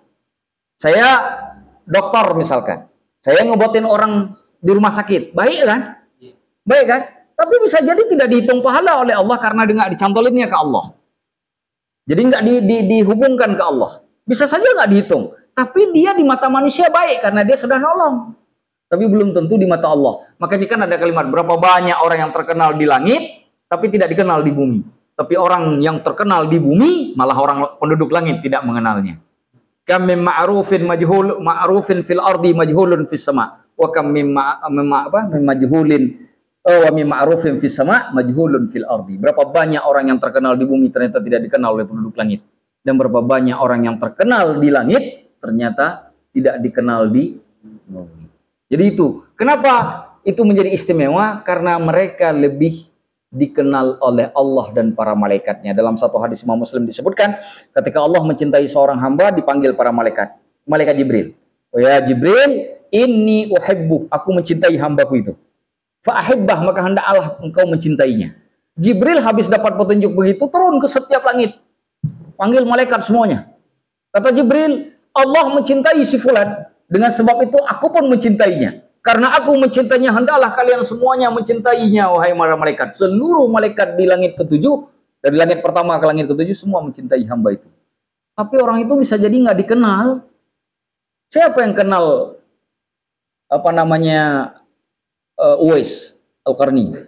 Saya dokter misalkan. Saya ngobatin orang di rumah sakit. Baik kan? Baik kan? Tapi bisa jadi tidak dihitung pahala oleh Allah karena nggak dicantolinnya ke Allah. Jadi nggak dihubungkan ke Allah. Bisa saja nggak dihitung. Tapi dia di mata manusia baik karena dia sudah nolong. Tapi belum tentu di mata Allah. Makanya kan ada kalimat, berapa banyak orang yang terkenal di langit, tapi tidak dikenal di bumi. Tapi orang yang terkenal di bumi, malah orang penduduk langit tidak mengenalnya. Kam min ma'rufin majhul ma'rufin fil ardi majhulun fis sama. Wa kam min majhulin wa min ma'rufin fis sama majhulun fil ardi. Berapa banyak orang yang terkenal di bumi ternyata tidak dikenal oleh penduduk langit. Dan berapa banyak orang yang terkenal di langit ternyata tidak dikenal di bumi. Jadi itu, kenapa itu menjadi istimewa? Karena mereka lebih dikenal oleh Allah dan para malaikatnya. Dalam satu hadis Imam Muslim disebutkan, ketika Allah mencintai seorang hamba, dipanggil para malaikat. Malaikat Jibril. Oh ya Jibril, inni uhibbu, aku mencintai hambaku itu. Fa'ahibbah, maka hendaklah engkau mencintainya. Jibril habis dapat petunjuk begitu, turun ke setiap langit. Panggil malaikat semuanya. Kata Jibril, Allah mencintai si fulan. Dengan sebab itu aku pun mencintainya. Karena aku mencintainya, hendaklah kalian semuanya mencintainya, wahai para malaikat. Seluruh malaikat di langit ketujuh, dari langit pertama ke langit ketujuh, semua mencintai hamba itu. Tapi orang itu bisa jadi nggak dikenal. Siapa yang kenal Uwais Al-Qarni?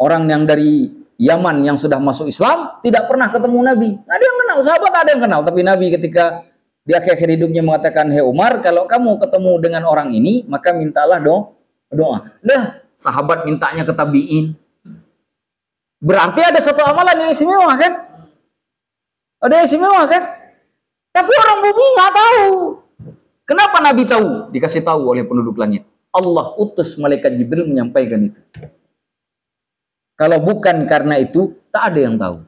Orang yang dari Yaman yang sudah masuk Islam, tidak pernah ketemu Nabi. Nggak ada yang kenal, sahabat ada yang kenal. Tapi Nabi ketika di akhir hidupnya mengatakan, hei Umar, kalau kamu ketemu dengan orang ini, maka mintalah doa. Lah, sahabat mintanya ke tabi'in. Berarti ada satu amalan yang istimewa kan? Ada yang istimewa kan? Tapi orang bumi nggak tahu. Kenapa Nabi tahu? Dikasih tahu oleh penduduk langit. Allah utus malaikat Jibril menyampaikan itu. Kalau bukan karena itu, tak ada yang tahu.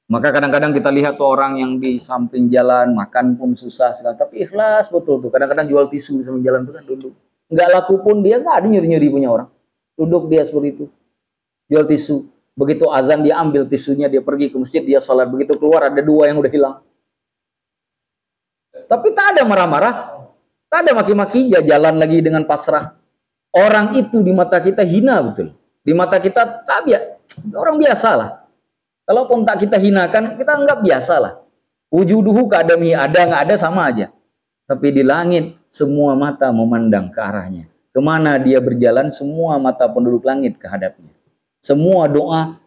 Maka kadang-kadang kita lihat tuh orang yang di samping jalan, makan pun susah sekali. Tapi ikhlas betul tuh. Kadang-kadang jual tisu di samping jalan tuh kan duduk. Nggak laku pun dia nggak ada nyuri-nyuri punya orang. Duduk dia seperti itu. Jual tisu. Begitu azan dia ambil tisunya, dia pergi ke masjid, dia sholat. Begitu keluar ada dua yang udah hilang. Tapi tak ada marah-marah. Tak ada maki-maki, dia jalan lagi dengan pasrah. Orang itu di mata kita hina betul. Di mata kita tak biasa. Orang biasa lah. Kalaupun tak kita hinakan, kita anggap biasa lah. Wujuduhu keadami, ada nggak ada sama aja. Tapi di langit, semua mata memandang ke arahnya. Kemana dia berjalan, semua mata penduduk langit kehadapnya. Semua doa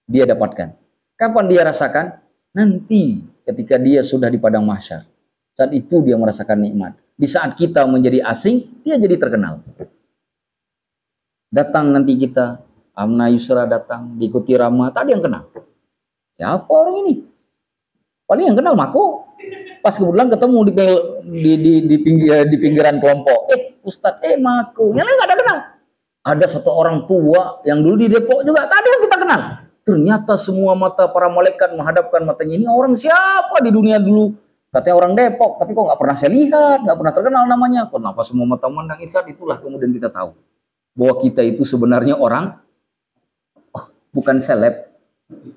dia dapatkan. Kapan dia rasakan? Nanti ketika dia sudah di padang mahsyar. Saat itu dia merasakan nikmat. Di saat kita menjadi asing, dia jadi terkenal. Datang nanti kita, Amna Yusra datang, diikuti Rama, tadi yang kenal. Siapa orang ini? Paling yang kenal Mako. Pas kebetulan ketemu di pinggiran kelompok. Ustadz, Mako. Yang lain nggak ada kenal. Ada satu orang tua yang dulu di Depok juga, tadi yang kita kenal. Ternyata semua mata para malaikat menghadapkan matanya. Ini orang siapa di dunia dulu? Katanya orang Depok, tapi kok nggak pernah saya lihat, nggak pernah terkenal namanya. Kenapa semua mata memandang? Saat itulah kemudian kita tahu bahwa kita itu sebenarnya orang bukan seleb.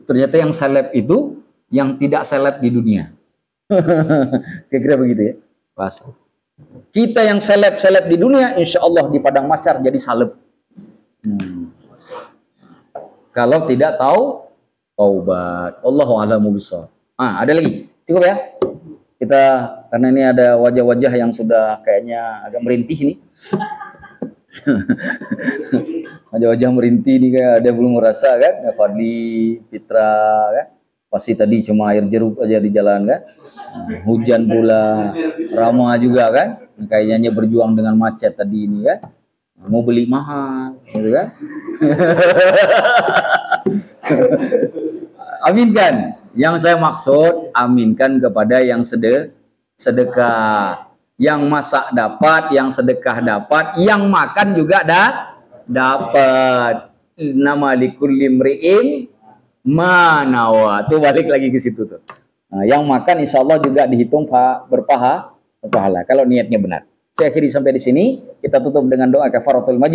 Ternyata yang seleb itu yang tidak seleb di dunia. Kira-kira begitu ya. Pas. Kita yang seleb di dunia, insya Allah di padang mahsyar jadi saleb. Kalau tidak tahu taubat. Allahu a'lamu bishawab. Ada lagi? Cukup ya? Kita karena ini ada wajah-wajah yang sudah kayaknya agak merintih nih. Wajah-wajah merintih nih, kayak ada belum merasa kan? Ya, Fadli, Fitra kan? Pasti tadi cuma air jeruk aja di jalan kan? Hujan pula, Rama juga kan? Kayaknya berjuang dengan macet tadi ini kan? Mau beli mahal, gitu kan? Aminkan. Yang saya maksud, aminkan kepada yang sedekah. Yang masak dapat, yang sedekah dapat, yang makan juga dapat. Nama likulli mri'in manawa. Tuh balik lagi ke situ tuh. Nah, yang makan insya Allah juga dihitung berpahala kalau niatnya benar. Saya akhiri sampai di sini. Kita tutup dengan doa kafaratul majlis.